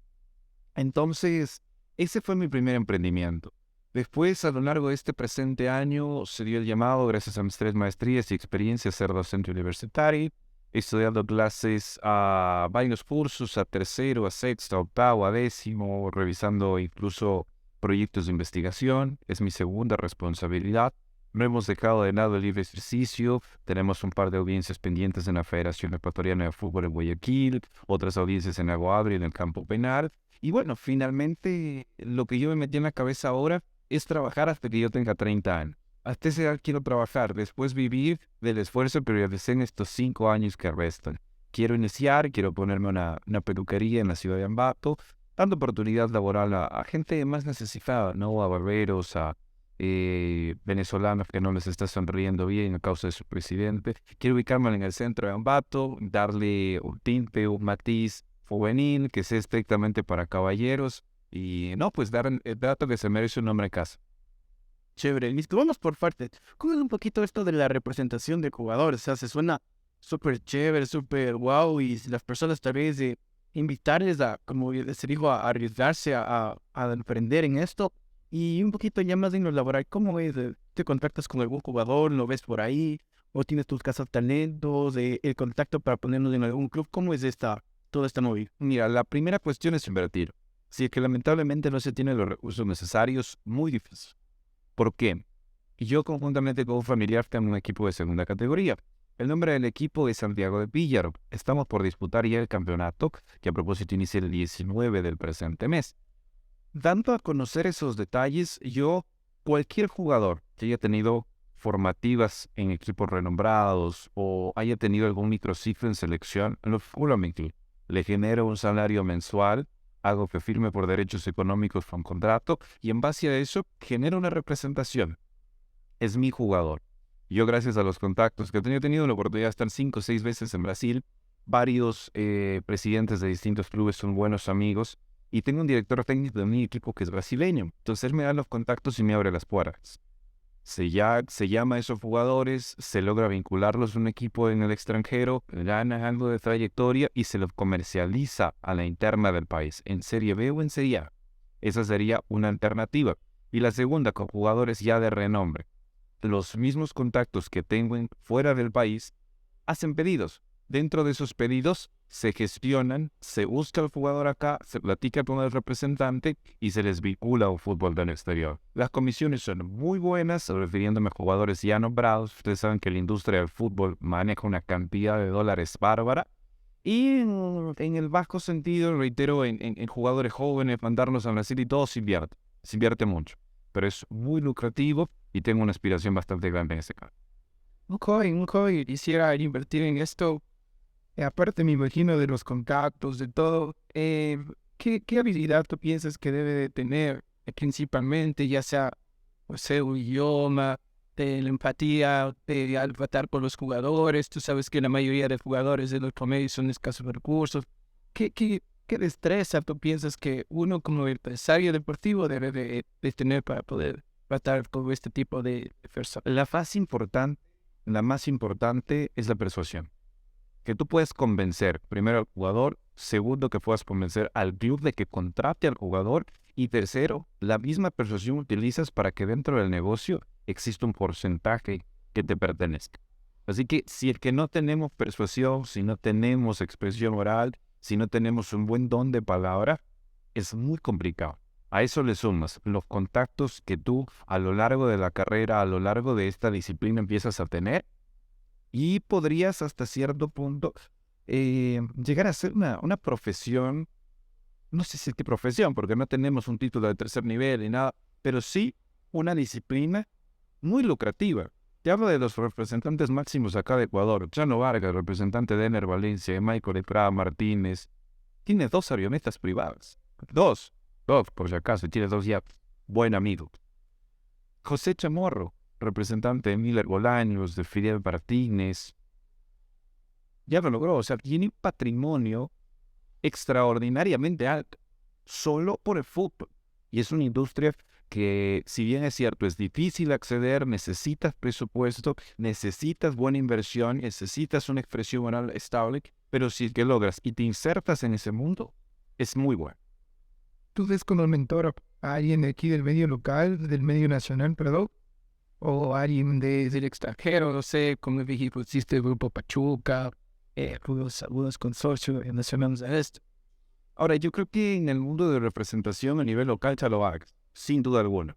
Entonces, ese fue mi primer emprendimiento. Después, a lo largo de este presente año, se dio el llamado, gracias a mis 3 maestrías y experiencia, a ser docente universitario, estudiando clases a varios cursos, a tercero, a sexto, a octavo, a décimo, revisando incluso proyectos de investigación. Es mi segunda responsabilidad. No hemos dejado de lado el libre ejercicio. Tenemos un par de audiencias pendientes en la Federación Ecuatoriana de Fútbol en Guayaquil, otras audiencias en Agua Abre, en el campo penal. Y bueno, finalmente lo que yo me metí en la cabeza ahora es trabajar hasta que yo tenga 30 años. Hasta esa edad quiero trabajar, después vivir del esfuerzo que realicé en estos 5 años que restan. Quiero ponerme una peluquería en la ciudad de Ambato, dando oportunidad laboral a gente más necesitada, ¿no? A barberos, a venezolanos que no les está sonriendo bien a causa de su presidente. Quiero ubicarme en el centro de Ambato, darle un tinte, un matiz juvenil que sea estrictamente para caballeros y no, pues dar el trato que se merece un hombre en casa. Chévere, listo, vamos por partes. ¿Cómo es un poquito esto de la representación de jugadores? O sea, se suena súper chévere, súper wow, y si las personas tal vez invitarles a, como se dijo, a arriesgarse a emprender en esto, y un poquito ya más en lo laboral, ¿cómo es? ¿Te contactas con algún jugador, lo ves por ahí, o tienes tus casas talentos, el contacto para ponernos en algún club? ¿Cómo es toda esta movida? Mira, la primera cuestión es invertir. Si es que lamentablemente no se tienen los recursos necesarios, muy difícil. ¿Por qué? Yo conjuntamente con un familiar tengo un equipo de segunda categoría. El nombre del equipo es Santiago de Píllaro. Estamos por disputar ya el campeonato, que a propósito inicia el 19 del presente mes. Dando a conocer esos detalles, cualquier jugador que haya tenido formativas en equipos renombrados o haya tenido algún microciclo en selección, le genero un salario mensual, hago que firme por derechos económicos con contrato y en base a eso genero una representación. Es mi jugador. Yo, gracias a los contactos que he tenido la oportunidad de estar 5 o 6 veces en Brasil, varios presidentes de distintos clubes son buenos amigos y tengo un director técnico de mi equipo que es brasileño. Entonces él me da los contactos y me abre las puertas. Se llama a esos jugadores, se logra vincularlos a un equipo en el extranjero, gana algo de trayectoria y se los comercializa a la interna del país, en Serie B o en Serie A. Esa sería una alternativa. Y la segunda, con jugadores ya de renombre. Los mismos contactos que tengo fuera del país hacen pedidos. Dentro de esos pedidos se gestionan, se busca al jugador acá, se platica con el representante y se les vincula a un fútbol del exterior. Las comisiones son muy buenas, refiriéndome a jugadores ya nombrados. Ustedes saben que la industria del fútbol maneja una cantidad de dólares bárbara. Y en el bajo sentido, reitero, en jugadores jóvenes, mandarlos a Brasil y todo se invierte mucho. Pero es muy lucrativo y tengo una aspiración bastante grande en ese caso. Un joven quisiera invertir en esto. Aparte, me imagino de los contactos, de todo. ¿Qué habilidad tú piensas que debe de tener principalmente, ya sea, o sea, un idioma, de la empatía, al tratar con los jugadores? Tú sabes que la mayoría de jugadores de los promedios son escasos de recursos. ¿Qué destreza tú piensas que uno como empresario deportivo debe de tener para poder tratar con este tipo de personas? La más importante es la persuasión. Que tú puedes convencer primero al jugador, segundo que puedas convencer al club de que contrate al jugador y tercero, la misma persuasión utilizas para que dentro del negocio exista un porcentaje que te pertenezca. Así que si es que no tenemos persuasión, si no tenemos expresión oral, si no tenemos un buen don de palabra, es muy complicado. A eso le sumas los contactos que tú a lo largo de la carrera, a lo largo de esta disciplina empiezas a tener y podrías hasta cierto punto llegar a ser una profesión, no sé si es que profesión, porque no tenemos un título de tercer nivel ni nada, pero sí una disciplina muy lucrativa. Te hablo de los representantes máximos acá de Ecuador. Chano Vargas, representante de Ener Valencia, Michael Estrada Martínez. Tiene 2 avionetas privadas. Dos, por si acaso, tiene 2 ya. Buen amigo. José Chamorro, representante de Miller Bolaños, de Fidel Martínez. Ya lo logró, o sea, tiene un patrimonio extraordinariamente alto, solo por el fútbol. Y es una industria que, si bien es cierto, es difícil acceder, necesitas presupuesto, necesitas buena inversión, necesitas una expresión oral estable, pero si es que logras y te insertas en ese mundo, es muy bueno. ¿Tú ves como mentor a alguien de aquí del medio local, del medio nacional, perdón? O alguien del extranjero, no sé, como dije, pues existe el Grupo Pachuca, algunos consorcios nacionales de esto. Ahora, yo creo que en el mundo de representación a nivel local, Chalo Vargas, sin duda alguna.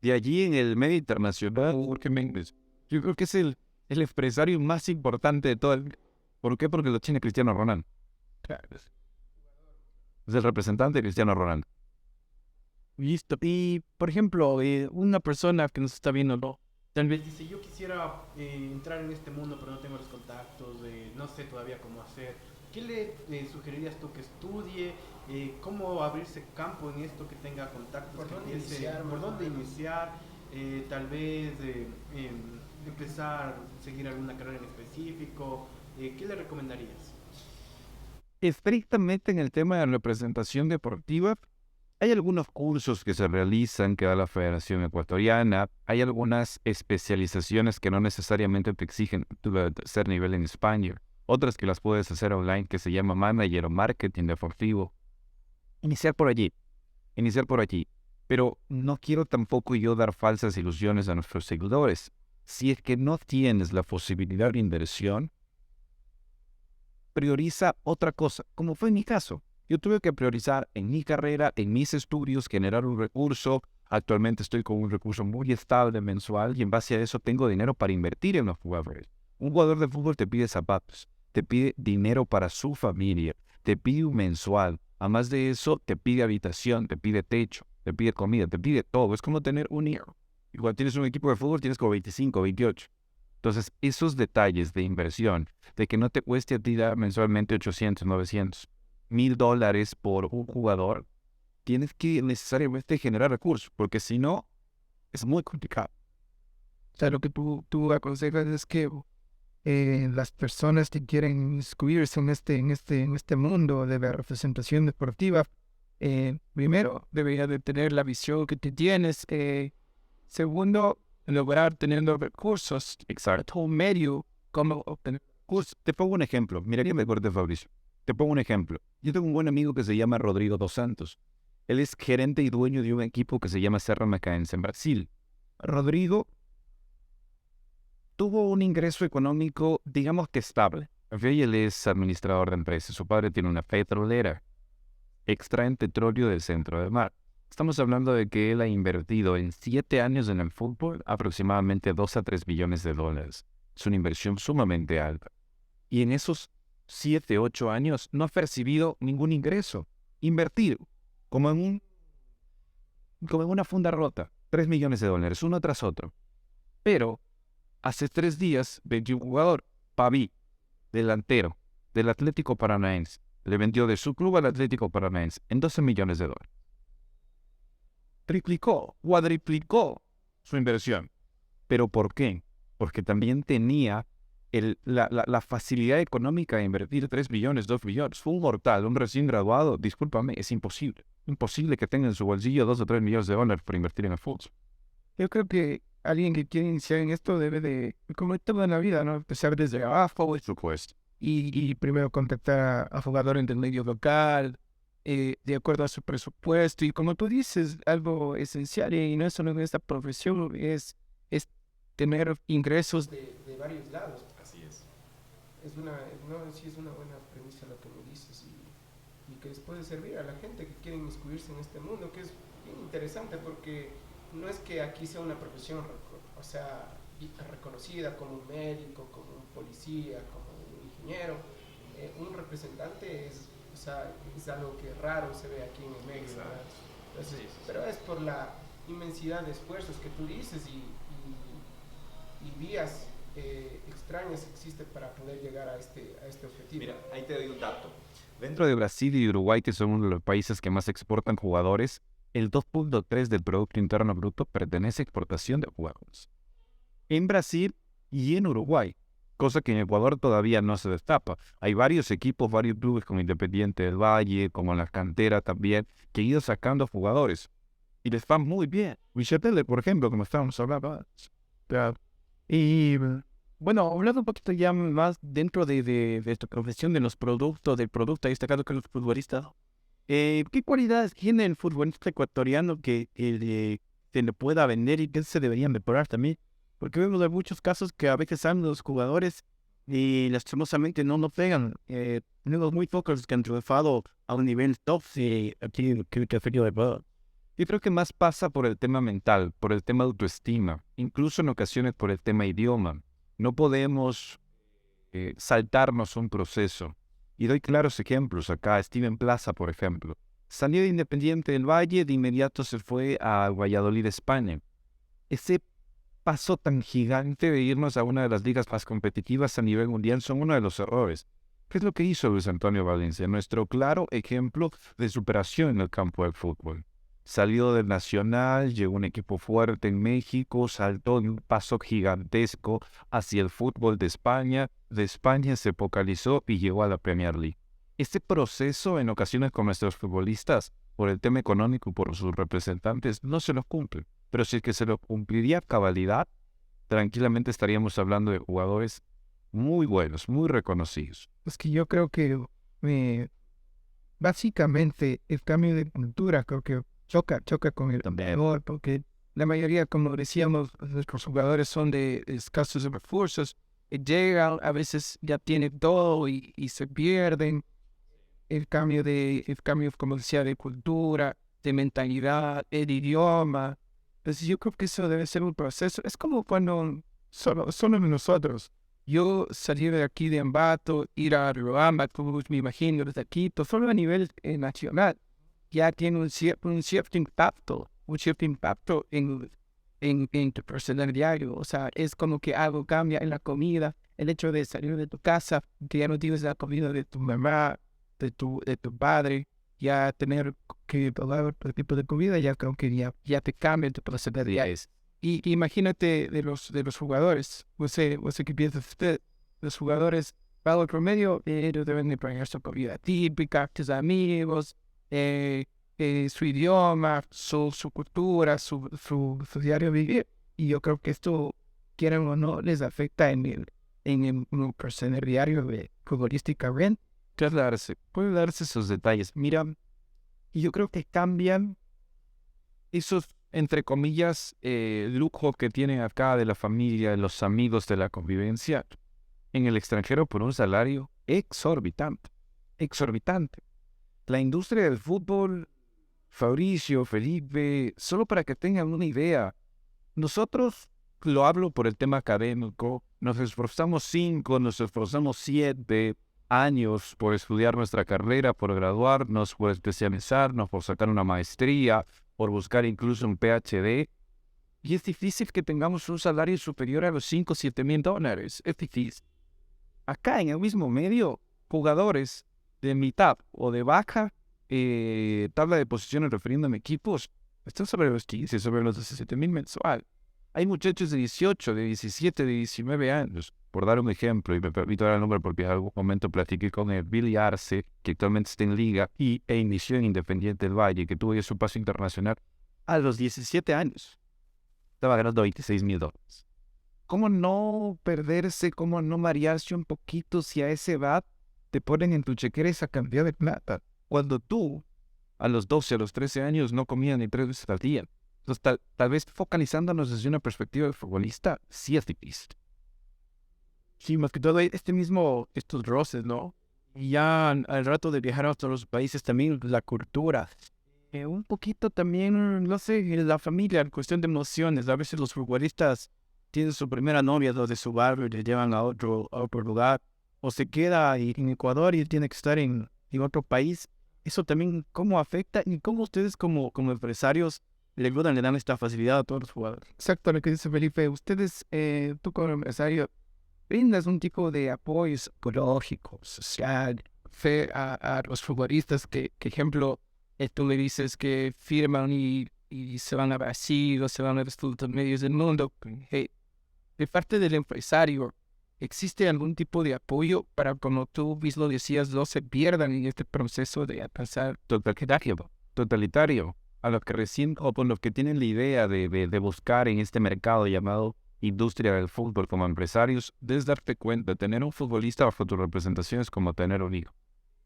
De allí en el medio internacional, Jorge Méndez, yo creo que es el empresario más importante de todo el... ¿Por qué? Porque lo tiene Cristiano Ronaldo. Claro. Es el representante de Cristiano Ronaldo. Listo. Y, por ejemplo, una persona que nos está viendo, ¿no? Tal vez dice, yo quisiera entrar en este mundo, pero no tengo los contactos, no sé todavía cómo hacer. ¿Qué le sugerirías tú que estudie? ¿Cómo abrirse campo en esto, que tenga contactos? ¿Por que dónde empiece, iniciar, ¿por más o dónde menos? iniciar? Tal vez empezar, seguir alguna carrera en específico. ¿Qué le recomendarías? Estrictamente en el tema de representación deportiva, hay algunos cursos que se realizan que da la Federación Ecuatoriana, hay algunas especializaciones que no necesariamente te exigen título de tercer nivel en España, otras que las puedes hacer online que se llama Manager o Marketing Deportivo. Iniciar por allí, pero no quiero tampoco yo dar falsas ilusiones a nuestros seguidores. Si es que no tienes la posibilidad de inversión, prioriza otra cosa, como fue en mi caso. Yo tuve que priorizar en mi carrera, en mis estudios, generar un recurso. Actualmente estoy con un recurso muy estable mensual y en base a eso tengo dinero para invertir en los jugadores. Un jugador de fútbol te pide zapatos, te pide dinero para su familia, te pide un mensual. Además de eso, te pide habitación, te pide techo, te pide comida, te pide todo. Es como tener un hijo. Y cuando tienes un equipo de fútbol tienes como 25, 28. Entonces, esos detalles de inversión, de que no te cueste a ti dar mensualmente 800, 900, $1,000 por un jugador, tienes que necesariamente generar recursos, porque si no, es muy complicado. O sea, lo que tú aconsejas es que las personas que quieren inscribirse en este mundo de la representación deportiva, primero, debería de tener la visión que tú tienes. Segundo, lograr tener los recursos. Exacto. Un medio, como obtener recursos. Te pongo un ejemplo. Mira que me corte, Fabricio. Te pongo un ejemplo. Yo tengo un buen amigo que se llama Rodrigo dos Santos. Él es gerente y dueño de un equipo que se llama Serra Macaense en Brasil. Rodrigo tuvo un ingreso económico, digamos que estable. Él es administrador de empresas. Su padre tiene una petrolera. Extraen petróleo del centro del mar. Estamos hablando de que él ha invertido en 7 años en el fútbol aproximadamente 2 a 3 billones de dólares. Es una inversión sumamente alta. Y en esos 7, 8 años no ha percibido ningún ingreso. Invertir como en una funda rota. 3 millones de dólares, uno tras otro. Pero hace 3 días vendió un jugador, Paví, delantero, del Atlético Paranaense. Le vendió de su club al Atlético Paranaense en 12 millones de dólares. Triplicó, cuadriplicó su inversión. ¿Pero por qué? Porque también tenía la facilidad económica de invertir 3 billones, 2 billones. Fue un mortal, un recién graduado. Discúlpame, es imposible. Imposible que tenga en su bolsillo 2 o 3 millones de dólares para invertir en el fútbol. Yo creo que alguien que quiere iniciar en esto debe de, como todo en la vida, ¿no? Empezar desde abajo. Por supuesto. Y primero contactar a jugadores del medio local, de acuerdo a su presupuesto. Y como tú dices, algo esencial, y no es solo en esta profesión, es tener ingresos de varios lados. Así es. Sí es una buena premisa lo que me dices, y que les puede servir a la gente que quiere inmiscuirse en este mundo, que es bien interesante, porque no es que aquí sea una profesión, o sea, reconocida como un médico, como un policía, como un ingeniero. Un representante es algo que raro se ve aquí en el medio, ¿verdad? Entonces, sí. Pero es por la inmensidad de esfuerzos que tú dices y vías extrañas que existen para poder llegar a este objetivo. Mira, ahí te doy un dato. Dentro de Brasil y Uruguay, que son uno de los países que más exportan jugadores, el 2.3 del Producto Interno Bruto pertenece a exportación de jugadores. En Brasil y en Uruguay, cosa que en Ecuador todavía no se destapa. Hay varios equipos, varios clubes como Independiente del Valle, como la cantera también, que han ido sacando jugadores. Y les va muy bien. Michele, por ejemplo, como estábamos hablando antes. Y bueno, hablando un poquito ya más dentro de tu profesión, de los productos, del producto, ahí destacado que los futbolistas, ¿qué cualidades tiene el futbolista ecuatoriano que se le pueda vender y que se deberían mejorar también? Porque vemos en muchos casos que a veces salen los jugadores y lastimosamente no pegan. Tenemos muy pocos que han triunfado a un nivel top aquí en el territorio de Ecuador. Yo creo que más pasa por el tema mental, por el tema autoestima, incluso en ocasiones por el tema idioma. No podemos saltarnos un proceso. Y doy claros ejemplos acá. Steven Plaza, por ejemplo. Salió de Independiente del Valle, de inmediato se fue a Valladolid, España. Ese paso tan gigante de irnos a una de las ligas más competitivas a nivel mundial son uno de los errores. ¿Qué es lo que hizo Luis Antonio Valencia? Nuestro claro ejemplo de superación en el campo del fútbol. Salió del Nacional, llegó a un equipo fuerte en México, saltó de un paso gigantesco hacia el fútbol de España se focalizó y llegó a la Premier League. Este proceso en ocasiones con nuestros futbolistas, por el tema económico y por sus representantes, no se los cumple. Pero si es que se lo cumpliría a cabalidad, tranquilamente estaríamos hablando de jugadores muy buenos, muy reconocidos. Es que yo creo que básicamente el cambio de cultura creo que choca con el entrenador, porque la mayoría, como decíamos, nuestros jugadores son de escasos recursos, llegan, a veces ya tienen todo y se pierden. El cambio, como decía, de cultura, de mentalidad, el idioma. Entonces yo creo que eso debe ser un proceso. Es como cuando solo nosotros. Yo salir de aquí de Ambato, ir a Riobamba, como me imagino, desde Quito, solo a nivel nacional, ya tiene un cierto impacto en tu personalidad. O sea, es como que algo cambia en la comida, el hecho de salir de tu casa, que ya no tienes la comida de tu mamá, de tu padre, ya tener que probar otro tipo de comida, ya creo que ya te cambia tu personalidad. Y imagínate de los jugadores, no sé qué piensa usted, los jugadores bajo el promedio, ellos deben de planear su comida típica, sus amigos, su idioma, su cultura, su diario vivir. Y yo creo que esto, quieran o no, les afecta en el personal diario de futbolística. Bien, Puede darse esos detalles. Mira, y yo creo que cambian esos, entre comillas, lujo que tienen acá de la familia, de los amigos, de la convivencia, en el extranjero por un salario exorbitante. Exorbitante. La industria del fútbol, Fabricio, Felipe, solo para que tengan una idea, nosotros, lo hablo por el tema académico, nos esforzamos 5, nos esforzamos 7 años por estudiar nuestra carrera, por graduarnos, por especializarnos, por sacar una maestría, por buscar incluso un PhD. Y es difícil que tengamos un salario superior a los 5 o 7 mil dólares. Es difícil. Acá en el mismo medio, jugadores de mitad o de baja tabla de posiciones refiriéndome a equipos, están sobre los 15, sobre los 17 mil mensual. Hay muchachos de 18, de 17, de 19 años. Por dar un ejemplo, y me permito dar el nombre porque en algún momento platiqué con el Billy Arce, que actualmente está en Liga, e inició en Independiente del Valle, que tuvo ya su paso internacional, a los 17 años. Estaba ganando 26 mil dólares. ¿Cómo no perderse, cómo no marearse un poquito si a esa edad te ponen en tu chequera esa cantidad de plata? Cuando tú, a los 12, a los 13 años, no comías ni 3 veces al día. Entonces, tal vez focalizándonos desde una perspectiva de futbolista, sí es difícil. sí, más que todo estos roces, ¿no? Y ya al rato de viajar a otros países también la cultura. Un poquito también, no sé, la familia, en cuestión de emociones. A veces los futbolistas tienen su primera novia de su barrio y le llevan a otro lugar. O se queda en Ecuador y tiene que estar en otro país. Eso también, ¿cómo afecta? Y cómo ustedes como empresarios le dan esta facilidad a todos los jugadores. Exacto, lo que dice Felipe. Ustedes, tú como empresario, brindas un tipo de apoyo psicológico, social, fe a los futbolistas que ejemplo, tú le dices que firman y se van a Brasil o se van a distintos medios del mundo. Hey, de parte del empresario, ¿existe algún tipo de apoyo para, como tú mismo decías, no se pierdan en este proceso de alcanzar Totalitario. A los que recién, o por los que tienen la idea de buscar en este mercado llamado industria del fútbol como empresarios, debes darte cuenta, tener un futbolista bajo tu representación es como tener un hijo.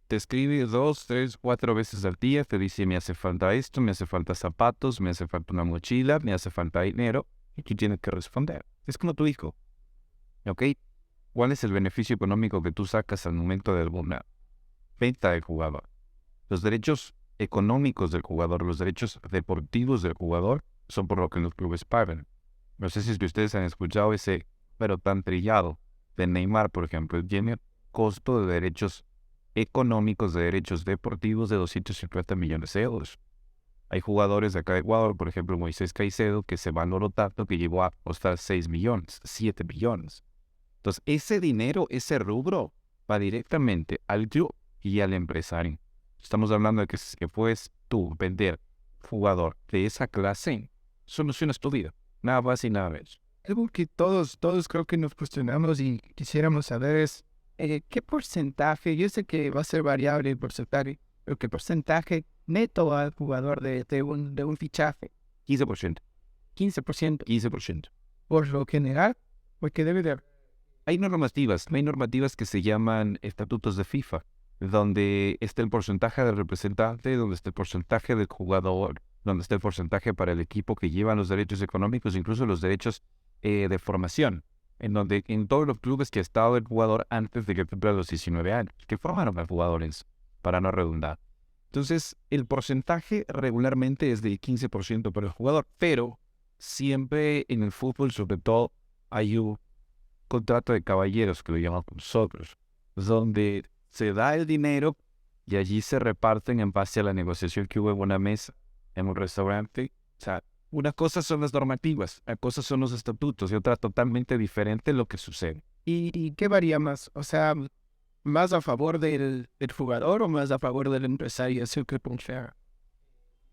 Te escribe 2, 3, 4 veces al día, te dice me hace falta esto, me hace falta zapatos, me hace falta una mochila, me hace falta dinero, y tú tienes que responder. Es como tu hijo. ¿Ok? ¿Cuál es el beneficio económico que tú sacas al momento de alguna venta del jugador? Los derechos económicos del jugador, los derechos deportivos del jugador son por lo que los clubes pagan. No sé si es que ustedes han escuchado ese, pero tan trillado de Neymar, por ejemplo. Tiene costo de derechos económicos, de derechos deportivos de 250 millones de euros. Hay jugadores de acá de Ecuador, por ejemplo Moisés Caicedo, que se valoró tanto que llegó a costar 6 millones, 7 millones. Entonces, ese dinero, ese rubro, va directamente al club y al empresario. Estamos hablando de que si puedes tú vender jugador de esa clase, solucionas tu vida. Nada más y nada menos. Algo que todos creo que nos cuestionamos y quisiéramos saber es qué porcentaje, yo sé que va a ser variable el porcentaje, pero qué porcentaje neto al jugador de un fichaje. 15%. 15%. 15%. Por lo general, porque debe de... Hay normativas que se llaman estatutos de FIFA, donde está el porcentaje del representante, donde está el porcentaje del jugador, donde está el porcentaje para el equipo que lleva los derechos económicos, incluso los derechos de formación, en donde en todos los clubes que ha estado el jugador antes de que cumpla los 19 años, que formaron a jugadores, para no redundar. Entonces, el porcentaje regularmente es del 15% para el jugador, pero siempre en el fútbol, sobre todo, hay un contrato de caballeros, que lo llamamos nosotros, donde se da el dinero y allí se reparten en base a la negociación que hubo en una mesa, en un restaurante. O sea, una cosa son las normativas, otra cosa son los estatutos y otra totalmente diferente lo que sucede. ¿Y qué varía más? O sea, ¿más a favor del jugador o más a favor del empresario? ¿Sí que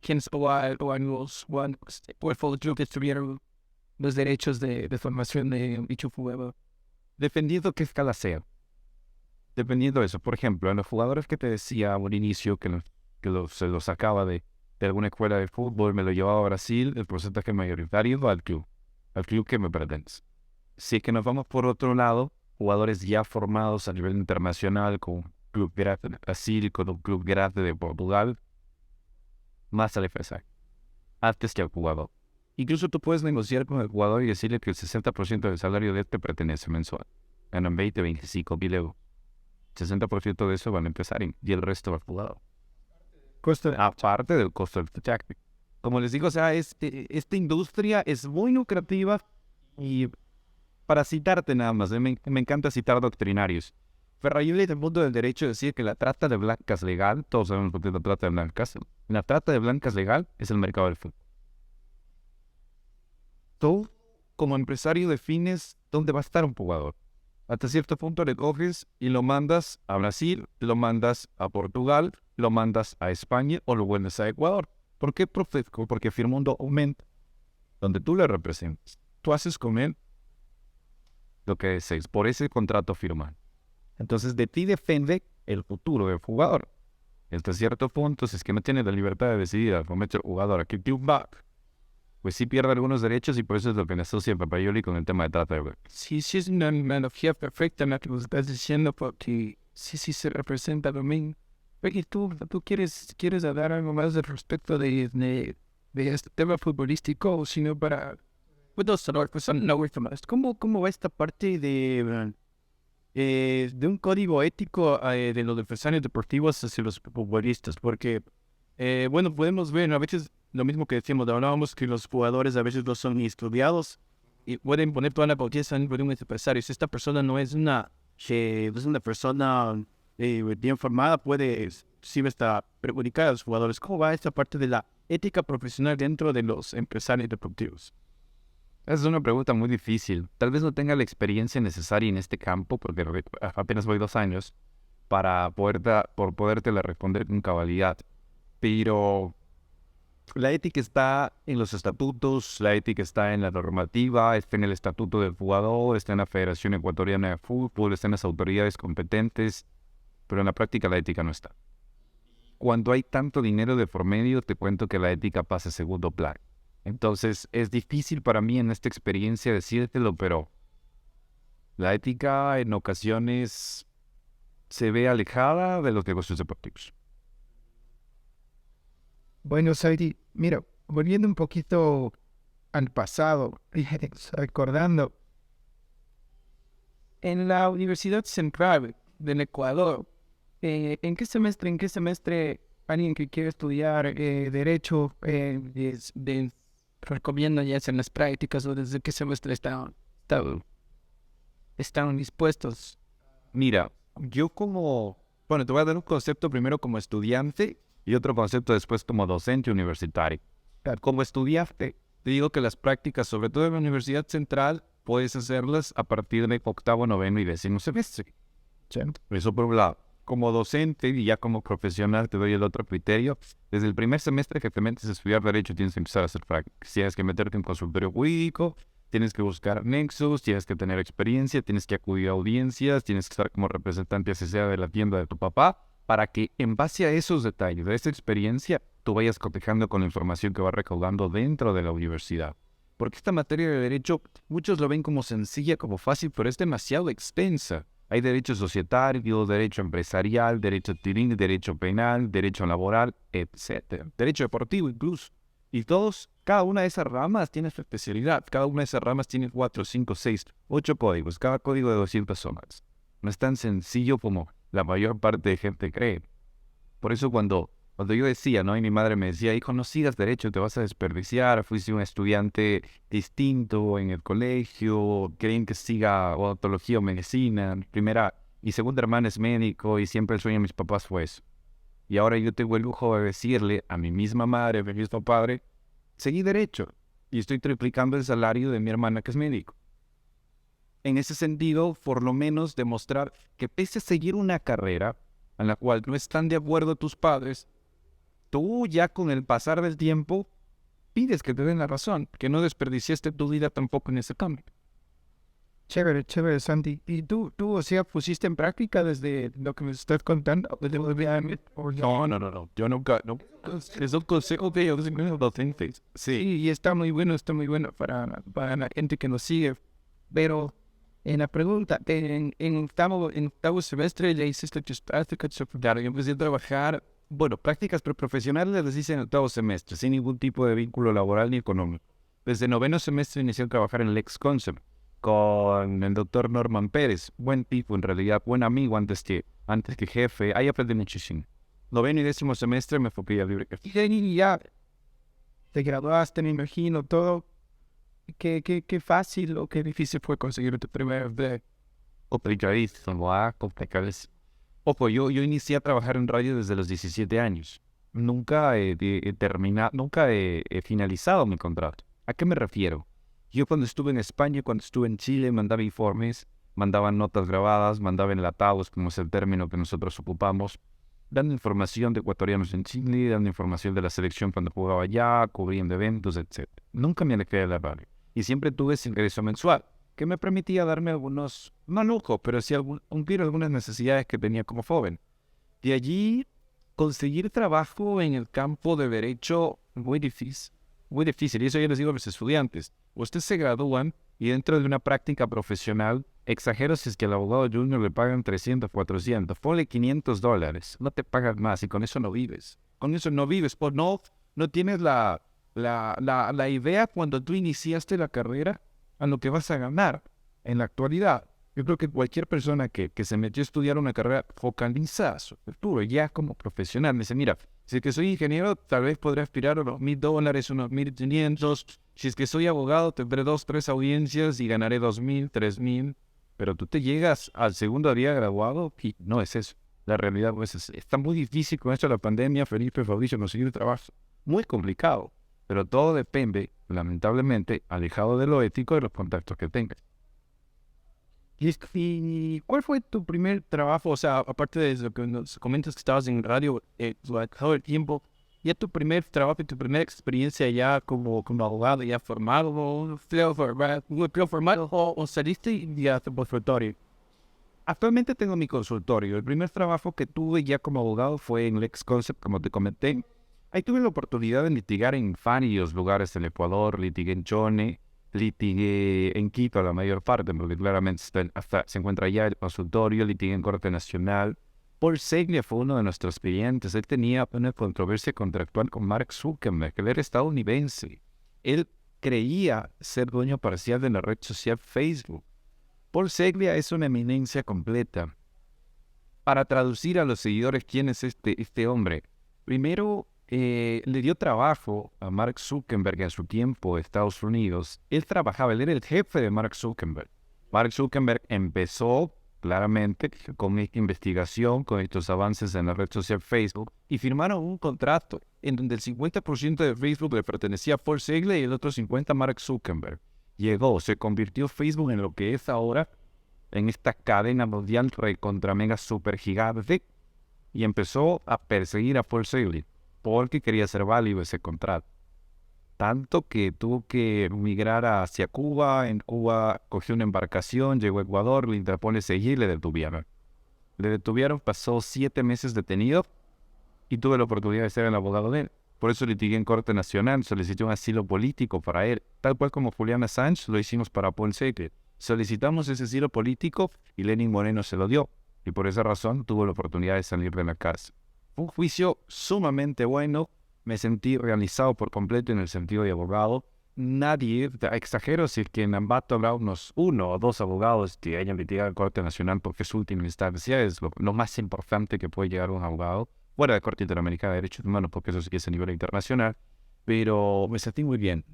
¿quién es el club que tuvieron los derechos de formación de dicho jugador? Dependiendo qué escala sea. Dependiendo de eso. Por ejemplo, en los jugadores que te decía al inicio se los sacaba de alguna escuela de fútbol, me lo llevaba a Brasil, el porcentaje mayoritario va al club que me pertenece. Si es que nos vamos por otro lado, jugadores ya formados a nivel internacional con un club grande de Brasil, con un club grande de Portugal, más al FSA, antes que al jugador. Incluso tú puedes negociar con el jugador y decirle que el 60% del salario de este pertenece mensual. Ganan 20, 25 mil euros. 60% de eso van a empezar y el resto va al jugador. Aparte del costo del fichaje. Como les digo, o sea, esta industria es muy lucrativa y para citarte nada más, me encanta citar doctrinarios. Ferrayoli del mundo del derecho decía que la trata de blancas legal, todos sabemos lo que es la trata de blancas, la trata de blancas legal es el mercado del fútbol. Tú, como empresario, defines dónde va a estar un jugador. Hasta cierto punto le coges y lo mandas a Brasil, lo mandas a Portugal, lo mandas a España o lo vuelves a Ecuador. ¿Por qué Profetco? Porque firma un documento donde tú le representas. Tú haces con él lo que desees, por ese contrato firmado. Entonces de ti depende el futuro del jugador. Hasta cierto punto, si es que no tiene la libertad de decidir al momento del jugador a qué club va, pues sí pierde algunos derechos y por eso es lo que le asocia Papayoli con el tema de trata de blancas. Sí, sí es una analogía perfecta en la que vos estás diciendo porque sí se representa lo mismo. Oye, tú quieres hablar algo más al respecto de este tema futbolístico o sino para... Bueno, solo pues no más. ¿Cómo va esta parte de un código ético de los empresarios deportivos hacia los futbolistas? Porque, bueno, podemos ver a veces lo mismo que decíamos, hablábamos que los jugadores a veces no son ni estudiados y pueden poner toda la confianza en un empresario. Si esta persona no es una persona bien formada, puede sí estar perjudicar a los jugadores. ¿Cómo va esta parte de la ética profesional dentro de los empresarios deportivos? Esa es una pregunta muy difícil. Tal vez no tenga la experiencia necesaria en este campo, porque apenas voy 2 años, para podértela responder con cabalidad. Pero la ética está en los estatutos, la ética está en la normativa, está en el estatuto del jugador, está en la Federación Ecuatoriana de Fútbol, está en las autoridades competentes, pero en la práctica la ética no está. Cuando hay tanto dinero de por medio, te cuento que la ética pasa a segundo plano. Entonces, es difícil para mí en esta experiencia decírtelo, pero la ética en ocasiones se ve alejada de los negocios deportivos. Bueno, Saidi, mira, volviendo un poquito al pasado, recordando, en la Universidad Central del Ecuador, ¿en qué semestre alguien que quiere estudiar Derecho recomienda ya hacer las prácticas o desde qué semestre están dispuestos? Mira, yo te voy a dar un concepto primero como estudiante y otro concepto después como docente universitario. Como estudiante, te digo que las prácticas, sobre todo en la Universidad Central, puedes hacerlas a partir de 8º, 9º y 10º semestre. ¿Sí? Eso por un lado. Como docente y ya como profesional te doy el otro criterio. Desde el primer semestre que te metes a estudiar Derecho tienes que empezar a hacer prácticas. Tienes que meterte en consultorio jurídico, tienes que buscar nexos, tienes que tener experiencia, tienes que acudir a audiencias, tienes que estar como representante así sea de la tienda de tu papá, para que en base a esos detalles, de esa experiencia, tú vayas cotejando con la información que vas recaudando dentro de la universidad. Porque esta materia de Derecho, muchos lo ven como sencilla, como fácil, pero es demasiado extensa. Hay derecho societario, derecho empresarial, derecho civil, derecho penal, derecho laboral, etc. Derecho deportivo incluso. Y cada una de esas ramas tiene su especialidad. Cada una de esas ramas tiene 4, 5, 6, 8 códigos. Cada código de 200 hojas. No es tan sencillo como la mayor parte de gente cree. Por eso cuando yo decía, ¿no? Y mi madre me decía, hijo, no sigas derecho, te vas a desperdiciar. Fuiste un estudiante distinto en el colegio, creen que siga odontología o medicina. Primera y segunda hermana es médico y siempre el sueño de mis papás fue eso. Y ahora yo tengo el lujo de decirle a mi misma madre, a mi mismo padre, seguí derecho y estoy triplicando el salario de mi hermana que es médico. En ese sentido, por lo menos demostrar que pese a seguir una carrera en la cual no están de acuerdo tus padres, tú ya con el pasar del tiempo pides que te den la razón, que no desperdiciaste tu vida tampoco en ese cambio. Chévere, chévere, Santi. ¿Y tú, o sea, pusiste en práctica desde lo que me estás contando? ¿Desde el viaje? No. Yo nunca, no. Es un consejo que yo doy a los docentes. Sí, Sí. y está muy bueno para la gente que nos sigue. Pero en la pregunta, en octavo semestre ya hiciste tus prácticas secundarias. Yo empecé a trabajar. Bueno, prácticas preprofesionales las hice en octavo semestre, sin ningún tipo de vínculo laboral ni económico. Desde noveno semestre inicié a trabajar en Lex Concept con el doctor Norman Pérez, buen tipo en realidad, buen amigo antes que jefe. Ahí aprendí muchísimo. Noveno y décimo semestre me fui a libre. Y de ahí ya te graduaste, me imagino, todo. ¿Qué fácil o qué difícil fue conseguir tu primer empleo? Complicadísimo, complicadísimo. Ojo, yo inicié a trabajar en radio desde los 17 años. Nunca nunca he finalizado mi contrato. ¿A qué me refiero? Yo cuando estuve en España, cuando estuve en Chile, mandaba informes, mandaba notas grabadas, mandaba enlatados, como es el término que nosotros ocupamos, dando información de ecuatorianos en Chile, dando información de la selección cuando jugaba allá, cubriendo eventos, etc. Nunca me alejé de la radio. Y siempre tuve ese ingreso mensual, que me permitía darme algunos, no lujo, pero sí cumplir algunas necesidades que tenía como joven. De allí, conseguir trabajo en el campo de derecho, muy difícil. Muy difícil, y eso yo les digo a mis estudiantes. Ustedes se gradúan y dentro de una práctica profesional, exagero si es que al abogado junior le pagan 300, 400, ponle $500, no te pagan más y con eso no vives. Con eso no vives, o no tienes la idea cuando tú iniciaste la carrera a lo que vas a ganar en la actualidad. Yo creo que cualquier persona que se metió a estudiar una carrera focaliza su futuro ya como profesional. Dice, mira, si es que soy ingeniero, tal vez podré aspirar a unos $1,000, unos 1,500. Si es que soy abogado, tendré 2, 3 audiencias y ganaré 2,000, 3,000. Pero tú te llegas al segundo día graduado y no es eso. La realidad no es eso. Está muy difícil con esto de la pandemia, Felipe, Fabricio, conseguir trabajo. Muy complicado. Pero todo depende, lamentablemente, alejado de lo ético, de los contactos que tengas. ¿Y cuál fue tu primer trabajo? O sea, aparte de lo que nos comentas que estabas en radio durante todo el tiempo, ya tu primer trabajo y tu primera experiencia ya como abogado, ya formado, formado o saliste y ya tu consultorio. Actualmente tengo mi consultorio. El primer trabajo que tuve ya como abogado fue en Lex Concept, como te comenté. Ahí tuve la oportunidad de litigar en varios lugares del Ecuador. Litigué en Chone, litigué en Quito la mayor parte, porque claramente hasta se encuentra allá el consultorio. Litigué en Corte Nacional. Paul Seglia fue uno de nuestros clientes. Él tenía una controversia contractual con Mark Zuckerberg, que él era estadounidense. Él creía ser dueño parcial de la red social Facebook. Paul Seglia es una eminencia completa. Para traducir a los seguidores quién es este hombre, primero le dio trabajo a Mark Zuckerberg en su tiempo en Estados Unidos. Él era el jefe de Mark Zuckerberg. Mark Zuckerberg empezó claramente con esta investigación, con estos avances en la red social Facebook, y firmaron un contrato en donde el 50% de Facebook le pertenecía a Paul Seglia y el otro 50% a Mark Zuckerberg. Se convirtió Facebook en lo que es ahora, en esta cadena mundial recontra mega super gigante, y empezó a perseguir a Paul Seglia porque quería hacer válido ese contrato. Tanto que tuvo que migrar hacia Cuba. En Cuba cogió una embarcación, llegó a Ecuador, le interpone seguir y le detuvieron. Pasó 7 meses detenido y tuve la oportunidad de ser el abogado de él. Por eso litigué en Corte Nacional, solicité un asilo político para él, tal cual como Julian Assange lo hicimos para Paul Seglia. Solicitamos ese asilo político y Lenin Moreno se lo dio, y por esa razón tuvo la oportunidad de salir de la cárcel. Fue un juicio sumamente bueno, me sentí realizado por completo en el sentido de abogado. Nadie, exagero si es que en Ambato habrá unos 1 o 2 abogados que hayan litigado en Corte Nacional porque es su última instancia, es lo más importante que puede llegar un abogado, fuera de Corte Interamericana de Derechos Humanos, porque eso sí que es a nivel internacional, pero me sentí muy bien.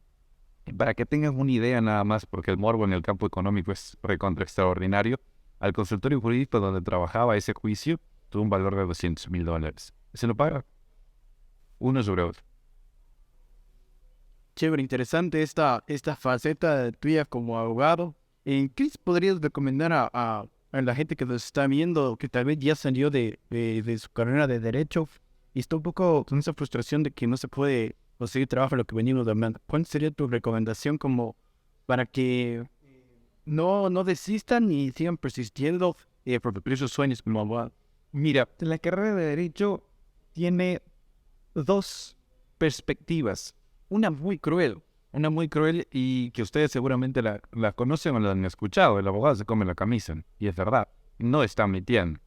Para que tengan una idea nada más, porque el morbo en el campo económico es recontra extraordinario, al consultorio jurídico donde trabajaba ese juicio tuvo un valor de $200,000. Se lo paga uno sobre otro. Chévere, interesante esta faceta tuya como abogado. ¿Qué les podrías recomendar a la gente que nos está viendo, que tal vez ya salió de su carrera de derecho y está un poco con esa frustración de que no se puede conseguir trabajo en lo que venimos hablando? ¿Cuál sería tu recomendación como para que no desistan y sigan persistiendo por cumplir sus sueños como abogado. Mira, la carrera de Derecho tiene dos perspectivas. Una muy cruel y que ustedes seguramente la conocen o la han escuchado. El abogado se come la camisa, y es verdad, no está mintiendo.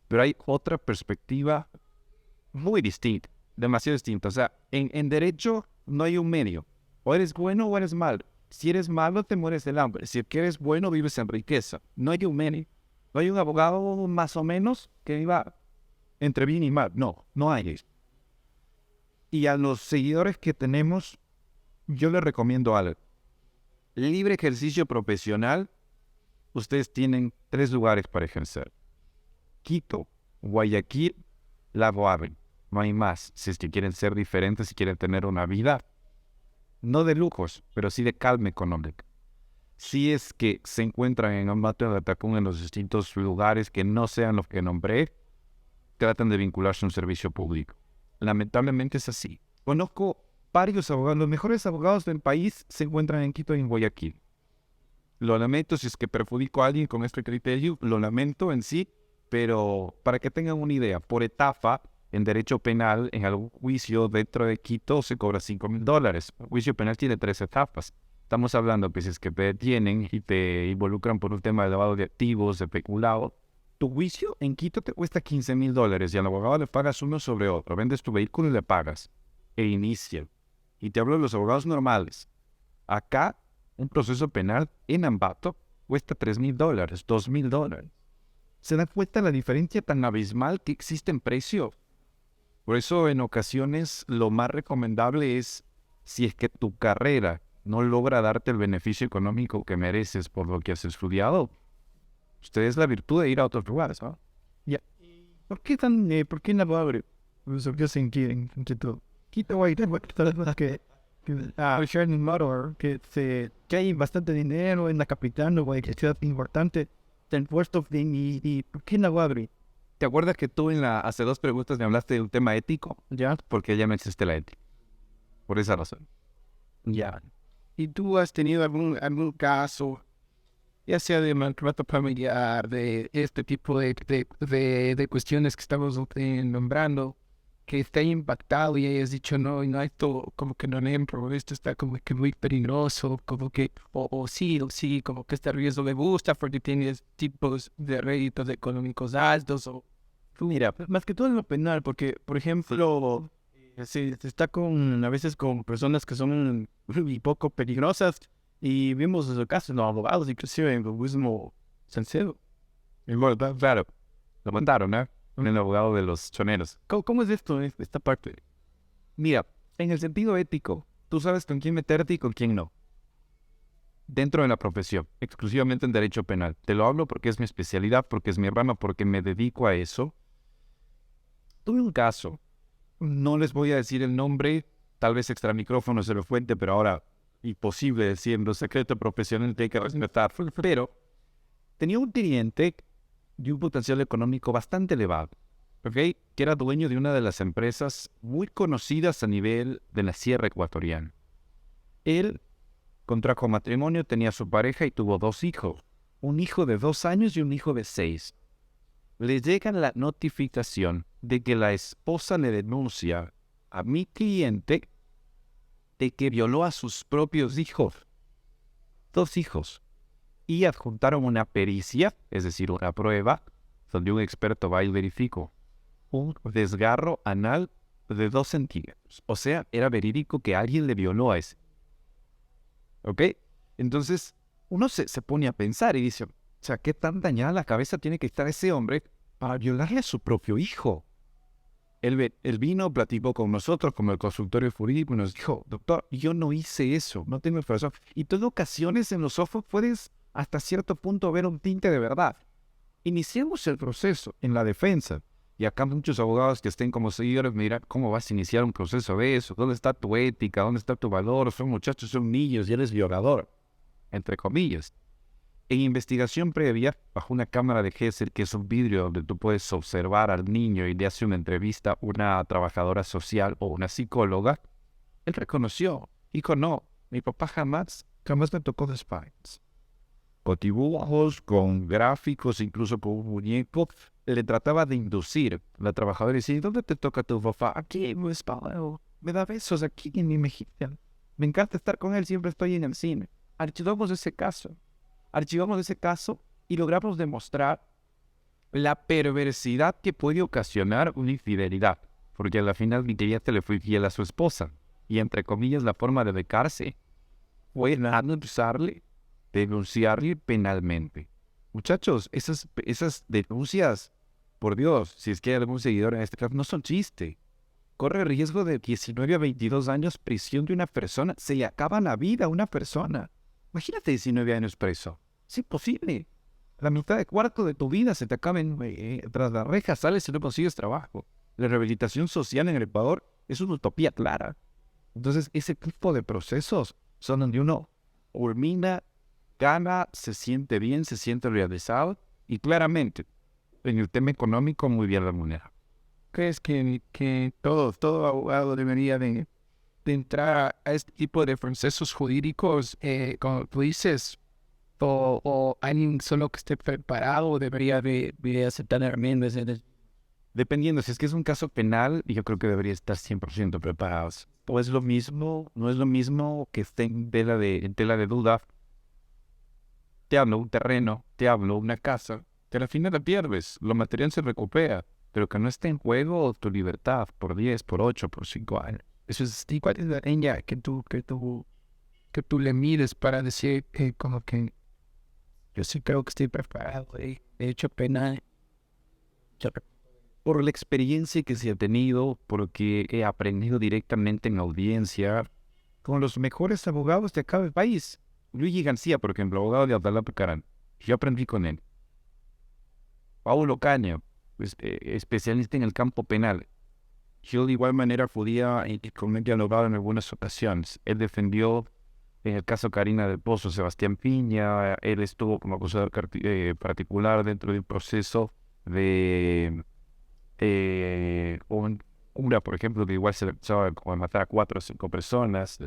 Pero hay otra perspectiva muy distinta, demasiado distinta. O sea, en Derecho no hay un medio. O eres bueno o eres malo. Si eres malo, te mueres del hambre. Si eres bueno, vives en riqueza. No hay un medio. No hay un abogado más o menos que viva entre bien y mal. No hay eso. Y a los seguidores que tenemos, yo les recomiendo algo. Libre ejercicio profesional, ustedes tienen 3 lugares para ejercer. Quito, Guayaquil, Lago Ave. No hay más. Si es que quieren ser diferentes, si quieren tener una vida, no de lujos, pero sí de calma económica. Si es que se encuentran en Ambato de Atacún en los distintos lugares que no sean los que nombré, tratan de vincularse a un servicio público. Lamentablemente es así. Conozco varios abogados, los mejores abogados del país se encuentran en Quito y en Guayaquil. Lo lamento si es que perjudico a alguien con este criterio, lo lamento en sí, pero para que tengan una idea, por etapa, en derecho penal, en algún juicio dentro de Quito se cobra $5,000. El juicio penal tiene 3 etapas. Estamos hablando que si es que te detienen y te involucran por un tema de lavado de activos, de peculado, tu juicio en Quito te cuesta $15,000 y al abogado le pagas uno sobre otro. Vendes tu vehículo y le pagas. E inicia. Y te hablo de los abogados normales. Acá, un proceso penal en Ambato cuesta $3,000, $2,000. ¿Se da cuenta la diferencia tan abismal que existe en precio? Por eso, en ocasiones, lo más recomendable es, si es que tu carrera no logra darte el beneficio económico que mereces por lo que has estudiado, usted es la virtud de ir a otros lugares, ¿no? Ya. ¿Por qué en Lago Ave? Pues yo sentí entre todo. Quito, Guayaquil, que hay bastante dinero en la capital, ¿no? Guayaquil, ciudad importante, del puesto, y ¿por qué en Lago Ave? ¿Te acuerdas que tú hace 2 preguntas me hablaste de un tema ético? Ya. Porque ya no existe la ética. Por esa razón. Ya. ¿Y tú has tenido algún caso, ya sea de maltrato familiar, de este tipo de cuestiones que estamos nombrando, que te haya impactado y hayas dicho, no, esto como que no entro, esto está como que muy peligroso, como que, o sí, como que este riesgo me gusta porque tienes tipos de réditos económicos altos, o mira, más que todo en lo penal, porque, por ejemplo, se está a veces con personas que son y poco peligrosas, y vimos esos casos, los abogados, inclusive en el mismo Salcedo. Y bueno, claro, lo mataron, ¿eh? El abogado de los choneros. ¿Cómo es esto, esta parte? Mira, en el sentido ético, tú sabes con quién meterte y con quién no. Dentro de la profesión, exclusivamente en derecho penal. Te lo hablo porque es mi especialidad, porque es mi rama, porque me dedico a eso. Tuve un caso, no les voy a decir el nombre, tal vez extra micrófono se lo cuente, pero ahora imposible decirlo, secreto profesional que hay que respetar. Pero tenía un cliente de un potencial económico bastante elevado, ¿ok? Que era dueño de una de las empresas muy conocidas a nivel de la Sierra Ecuatoriana. Él contrajo matrimonio, tenía su pareja y tuvo 2 hijos, un hijo de 2 años y un hijo de 6. Le llega la notificación de que la esposa le denuncia a mi cliente de que violó a sus propios hijos, 2 hijos. Y adjuntaron una pericia, es decir, una prueba, donde un experto va y verificó un desgarro anal de 2 centímetros. O sea, era verídico que alguien le violó a ese. ¿Ok? Entonces, uno se pone a pensar y dice, o sea, ¿qué tan dañada la cabeza tiene que estar ese hombre para violarle a su propio hijo? Él vino, platicó con nosotros, como el consultorio jurídico, y nos dijo, doctor, yo no hice eso, no tengo razón. Y todas ocasiones en los ojos puedes hasta cierto punto ver un tinte de verdad. Iniciemos el proceso en la defensa. Y acá muchos abogados que estén como seguidores me dirán, ¿cómo vas a iniciar un proceso de eso? ¿Dónde está tu ética? ¿Dónde está tu valor? Son muchachos, son niños y eres violador, entre comillas. En investigación previa, bajo una cámara de Gesell, que es un vidrio donde tú puedes observar al niño y le hace una entrevista una trabajadora social o una psicóloga, él reconoció, dijo, no, mi papá jamás me tocó the spines. con dibujos, con gráficos, incluso con un muñeco. Le trataba de inducir. La trabajadora decía, ¿dónde te toca tu papá? Aquí en mi espalda. Me da besos aquí en mi mejilla. Me encanta estar con él, siempre estoy en el cine. Archivamos ese caso. Archivamos ese caso y logramos demostrar la perversidad que puede ocasionar una infidelidad. Porque a la final mi cliente le fue fiel a su esposa. Y entre comillas la forma de becarse fue denunciarle penalmente. Muchachos, esas denuncias, por Dios, si es que hay algún seguidor en este caso, no son chiste. Corre riesgo de 19 a 22 años prisión de una persona. Se le acaba la vida a una persona. Imagínate 19 años preso. Es imposible. La mitad de cuarto de tu vida se te acaba tras las rejas, sales y no consigues trabajo. La rehabilitación social en el Ecuador es una utopía clara. Entonces, ese tipo de procesos son donde uno culmina, gana, se siente bien, se siente realizado y claramente, en el tema económico, muy bien remunerado. ¿Crees que todo abogado debería de entrar a este tipo de procesos jurídicos, como tú dices, o alguien solo que esté preparado debería de aceptar enmiendas? Dependiendo, si es que es un caso penal, yo creo que debería estar 100% preparados. O es lo mismo, no es lo mismo que esté en tela de duda. Te hablo un terreno, te hablo una casa, que al final la pierdes, lo material se recupera, pero que no esté en juego tu libertad por 10, por 8, por 5 años. Eso es igual es la línea que tú le mides para decir como que yo sí creo que estoy preparado, de hecho penal. Por la experiencia que se ha tenido, porque he aprendido directamente en audiencia con los mejores abogados de cada país. Luigi García, por ejemplo, abogado de Abdalá Pecarán. Yo aprendí con él. Paulo Caña, especialista en el campo penal. Yo de igual manera podía con él dialogar en algunas ocasiones. Él defendió en el caso Karina del Pozo, Sebastián Piña. Él estuvo como acusador particular dentro de un proceso de un cura, por ejemplo, que igual se le acusaba de matar a 4 o 5 personas.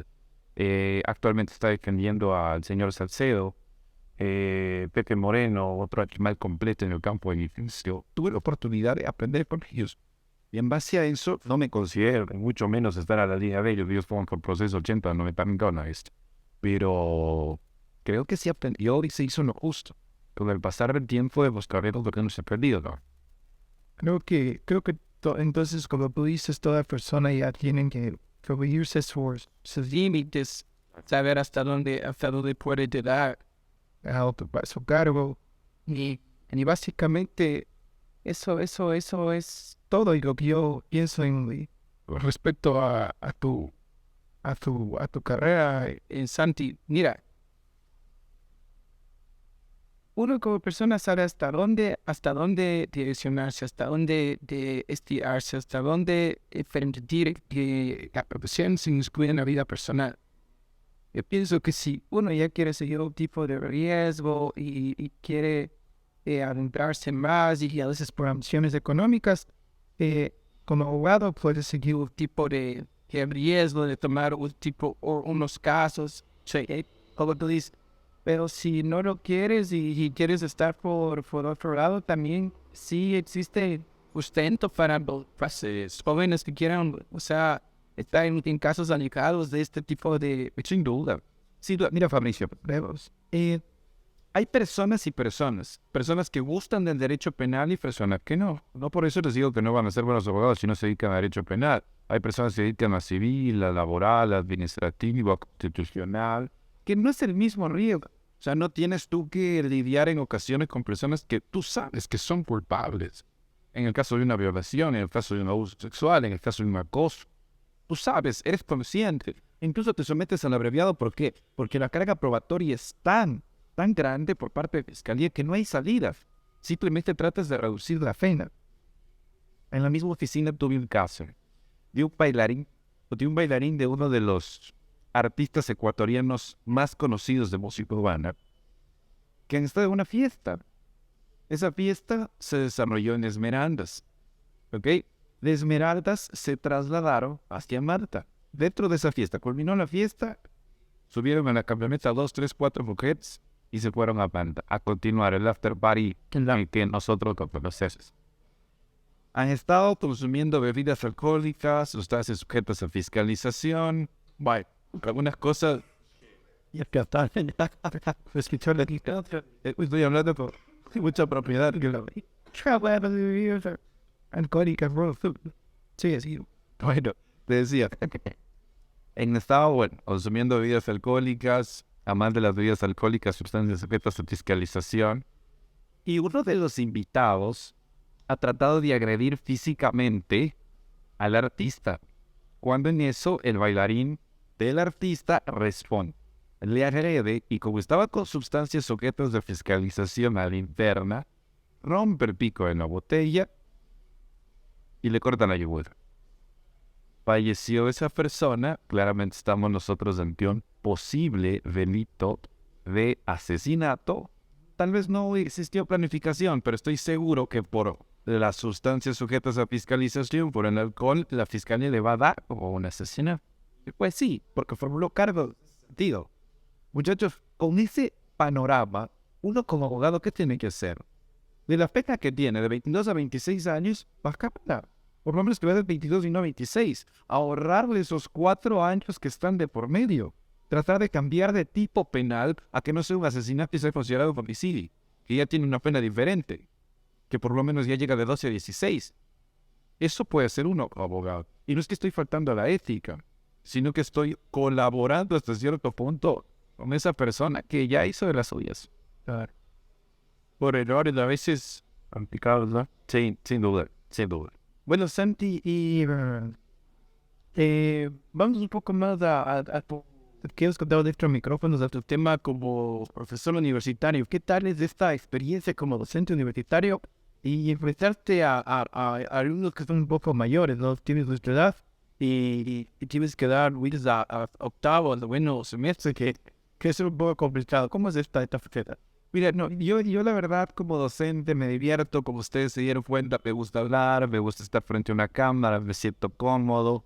Actualmente está defendiendo al señor Salcedo. Pepe Moreno, otro animal completo en el campo de defensa. Tuve la oportunidad de aprender con ellos. Y en base a eso, no me considero, mucho menos estar a la línea de ellos. Ellos fueron por proceso 80 o 90 millones. Pero creo que sí aprendió y se hizo lo justo. Con el pasar del tiempo de buscar lo que no se ha perdido, ¿no? Creo que entonces, como tú dices, toda persona ya tiene que irse sus límites, saber hasta dónde puede llegar a su cargo. Y básicamente eso es todo. Y lo que yo pienso respecto a tu carrera, Santi. Mira, uno como persona sabe hasta dónde direccionarse, hasta dónde estirarse, hasta dónde permitir que la profesión se incluya en la vida personal. Yo pienso que si uno ya quiere seguir un tipo de riesgo y quiere adentrarse más y a veces por ambiciones económicas, como abogado puede seguir un tipo de riesgo de tomar unos casos, como tú dices. Pero si no lo quieres y quieres estar por otro lado, también sí existe sustento para jóvenes que quieran, o sea, estar en casos alejados de este tipo de... Sin duda. Sí, mira, Fabricio, hay personas y personas que gustan del derecho penal y personas que no. No por eso les digo que no van a ser buenos abogados si no se dedican a derecho penal. Hay personas que se dedican a civil, a laboral, a administrativo, a constitucional, que no es el mismo riesgo. O sea, no tienes tú que lidiar en ocasiones con personas que tú sabes que son culpables. En el caso de una violación, en el caso de un abuso sexual, en el caso de un acoso. Tú sabes, eres consciente. Incluso te sometes al abreviado. ¿Por qué? Porque la carga probatoria es tan grande por parte de la Fiscalía que no hay salidas. Simplemente tratas de reducir la pena. En la misma oficina tuve un caso de un bailarín de uno de los artistas ecuatorianos más conocidos de música urbana, que han estado en una fiesta. Esa fiesta se desarrolló en Esmeraldas, ¿ok? De Esmeraldas se trasladaron hacia Malta. Dentro de esa fiesta, culminó la fiesta, subieron a la camioneta 2, 3, 4 mujeres y se fueron a continuar el after party que nosotros conocemos. Han estado consumiendo bebidas alcohólicas, sustancias sujetas a fiscalización, bueno, algunas cosas. Y acá está. Escuchó la distancia. Estoy hablando con mucha propiedad. Alcohólica, bro. Sí, así. Bueno, te decía, en estado, bueno, consumiendo bebidas alcohólicas, además de las bebidas alcohólicas, sustancias sujetas a fiscalización, y uno de los invitados ha tratado de agredir físicamente al artista, cuando en eso el bailarín del artista responde, le agrede y como estaba con sustancias sujetas de fiscalización a la interna, rompe el pico de la botella y le corta la yugular. Falleció esa persona, claramente estamos nosotros ante un posible delito de asesinato. Tal vez no existió planificación, pero estoy seguro que por las sustancias sujetas a fiscalización, por el alcohol, la fiscalía le va a dar como un asesinato. Pues sí, porque formuló cargos. Sentido. Muchachos, con ese panorama, uno como abogado, ¿qué tiene que hacer? De la pena que tiene, de 22 a 26 años, bajarla. Por lo menos que va de 22 y no 26. Ahorrarle esos 4 años que están de por medio. Tratar de cambiar de tipo penal a que no sea un asesinato y sea considerado homicidio. Que ya tiene una pena diferente. Que por lo menos ya llega de 12 a 16. Eso puede hacer uno como abogado. Y no es que estoy faltando a la ética, sino que estoy colaborando hasta cierto punto con esa persona que ya hizo de las suyas. Claro. Por errores a veces complicados, ¿no? Sí, sin duda, sin duda. Bueno, Santi, y vamos un poco más a tu... Quiero contar de estos micrófonos a tu tema como profesor universitario. ¿Qué tal es esta experiencia como docente universitario y enfrentarte a alumnos que son un poco mayores, ¿no? Tienes nuestra edad y tienes que dar a octavo, noveno semestre, que es un poco complicado. ¿Cómo es esta faceta? Mira, no, yo la verdad como docente me divierto, como ustedes se dieron cuenta, me gusta hablar, me gusta estar frente a una cámara, me siento cómodo.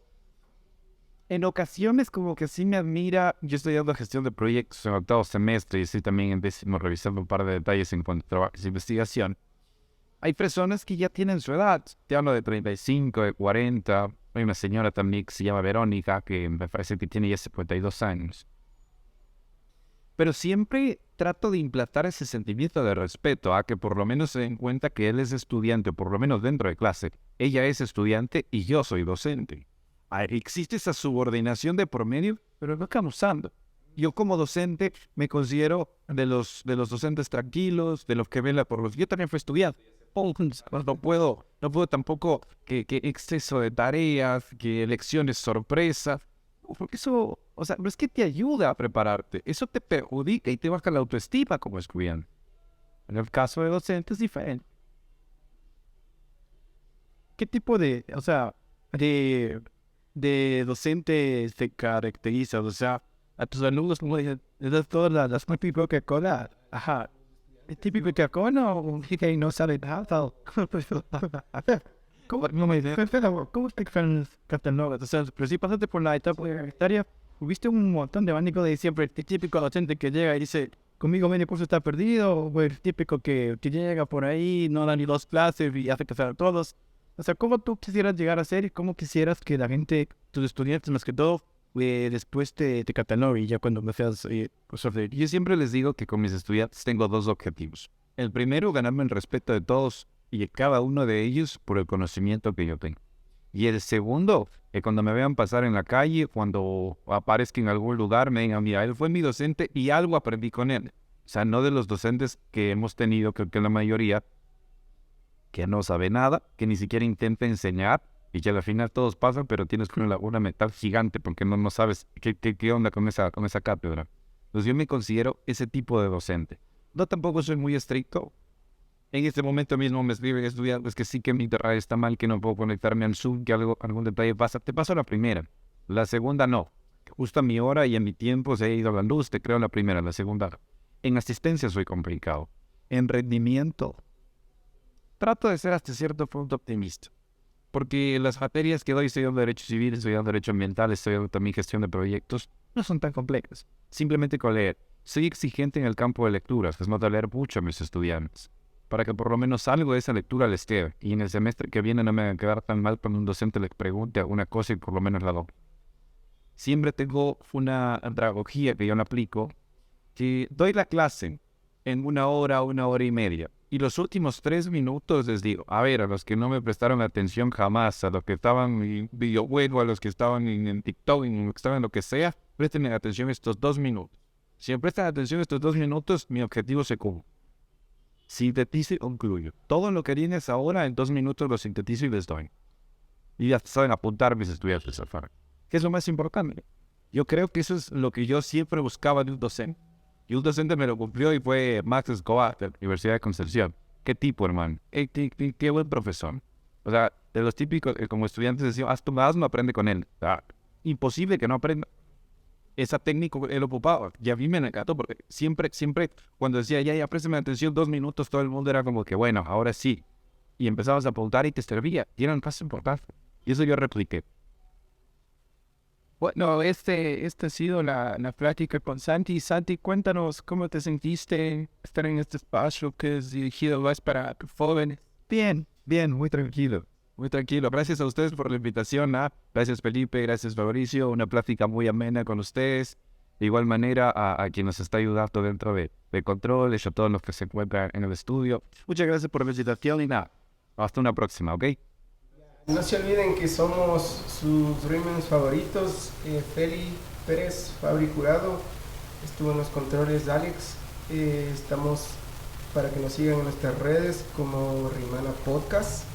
En ocasiones como que sí me admira, yo estoy dando gestión de proyectos en octavo semestre y estoy también en décimo revisando un par de detalles en cuanto a trabajos de investigación. Hay personas que ya tienen su edad, te hablo de 35, de 40, hay una señora también que se llama Verónica, que me parece que tiene ya 52 años. Pero siempre trato de implantar ese sentimiento de respeto, a que por lo menos se den cuenta que él es estudiante, por lo menos dentro de clase. Ella es estudiante y yo soy docente. Existe esa subordinación de promedio, pero no estamos usando. Yo como docente me considero de los docentes tranquilos, de los que velan por los... Yo también fui estudiante. No puedo tampoco que exceso de tareas, que lecciones sorpresa. Porque eso, o sea, no es que te ayuda a prepararte, eso te perjudica y te baja la autoestima como estudiante. En el caso de docentes es diferente. ¿Qué tipo de, o sea, de docente te caracteriza? O sea, a tus alumnos, como dicen, les das todas las típicas Coca-Cola. Ajá. ¿Es típico de Coca-Cola o un que no sabe nada? ¿Cómo te catalogas? O sea, pero si pasaste por la etapa universitaria, tuviste un montón de abanico de siempre el típico docente que llega y dice, conmigo medio curso está perdido, o el típico que llega por ahí, no da ni 2 clases y hace casar a todos. O sea, ¿cómo tú quisieras llegar a ser y cómo quisieras que la gente, tus estudiantes más que todo, después te catalogue ya cuando me seas profesor de... Yo siempre les digo que con mis estudiantes tengo 2 objetivos. El primero, ganarme el respeto de todos y de cada uno de ellos por el conocimiento que yo tengo. Y el segundo, que cuando me vean pasar en la calle, cuando aparezca en algún lugar, me digan, mira, él fue mi docente y algo aprendí con él. O sea, no de los docentes que hemos tenido, creo que la mayoría, que no sabe nada, que ni siquiera intenta enseñar, y que al final todos pasan, pero tienes una laguna mental gigante porque no sabes qué onda con esa cátedra. Entonces yo me considero ese tipo de docente. No tampoco soy muy estricto. En este momento mismo me escriben estudiantes que sí que mi internet está mal, que no puedo conectarme al Zoom, que algún detalle pasa. Te paso la primera. La segunda no. Justo a mi hora y a mi tiempo se ha ido la luz, te creo la primera. La segunda no. En asistencia soy complicado. En rendimiento trato de ser hasta cierto punto optimista. Porque las materias que doy, estoy dando derecho civil, estoy dando derecho ambiental, estoy dando también gestión de proyectos, no son tan complejas. Simplemente con leer. soy exigente en el campo de lecturas, les mando a leer mucho a mis estudiantes, para que por lo menos algo de esa lectura les quede, y en el semestre que viene no me van a quedar tan mal cuando un docente les pregunte alguna cosa y por lo menos la doy. Siempre tengo una andragogía que yo no aplico, que doy la clase en 1 hora, 1 hora y media. Y los últimos 3 minutos les digo, a ver, a los que no me prestaron atención jamás, a los que estaban en videojuego, a los que estaban en TikTok, en lo que estaban en lo que sea, presten atención estos 2 minutos. Si me prestan atención estos 2 minutos, mi objetivo se cumple. Sintetizo y concluyo. Todo lo que tienes ahora, en 2 minutos lo sintetizo y les doy. Y ya saben apuntar mis estudiantes al FAR. ¿Qué es lo más importante? Yo creo que eso es lo que yo siempre buscaba de un docente. Y un docente me lo cumplió y fue Max Escobar, de la Universidad de Concepción. ¿Qué tipo, hermano? Qué buen profesor. O sea, de los típicos, como estudiantes decían, haz tu más, no aprende con él. O sea, imposible que no aprenda. Esa técnica él ocupaba. Y a mí me encantó porque siempre, cuando decía, ya, préstame atención 2 minutos, todo el mundo era como que, bueno, ahora sí. Y empezabas a apuntar y te servía. Y era un paso importante. Y eso yo repliqué. Bueno, esta ha sido la plática con Santi. Santi, cuéntanos cómo te sentiste estar en este espacio que es dirigido más para jóvenes. Bien, muy tranquilo. Muy tranquilo. Gracias a ustedes por la invitación. Gracias Felipe, gracias Fabricio. Una plática muy amena con ustedes. De igual manera a quien nos está ayudando dentro de controles, a todos los que se encuentran en el estudio. Muchas gracias por la visitación y nada. Hasta una próxima, ¿ok? No se olviden que somos sus Dreamers favoritos. Feli Pérez, Fabri Jurado, estuvo en los controles Alex. Estamos para que nos sigan en nuestras redes como Rimana Podcast,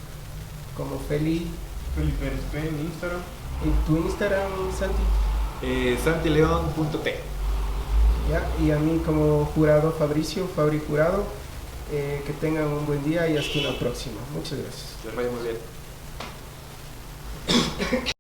como Felipe Pérez P en Instagram. ¿Y tu Instagram, Santi? santileon.t. ¿Ya? Y a mí como Jurado Fabricio, Fabri Jurado. Que tengan un buen día y hasta una próxima. Muchas gracias. Les vaya muy bien.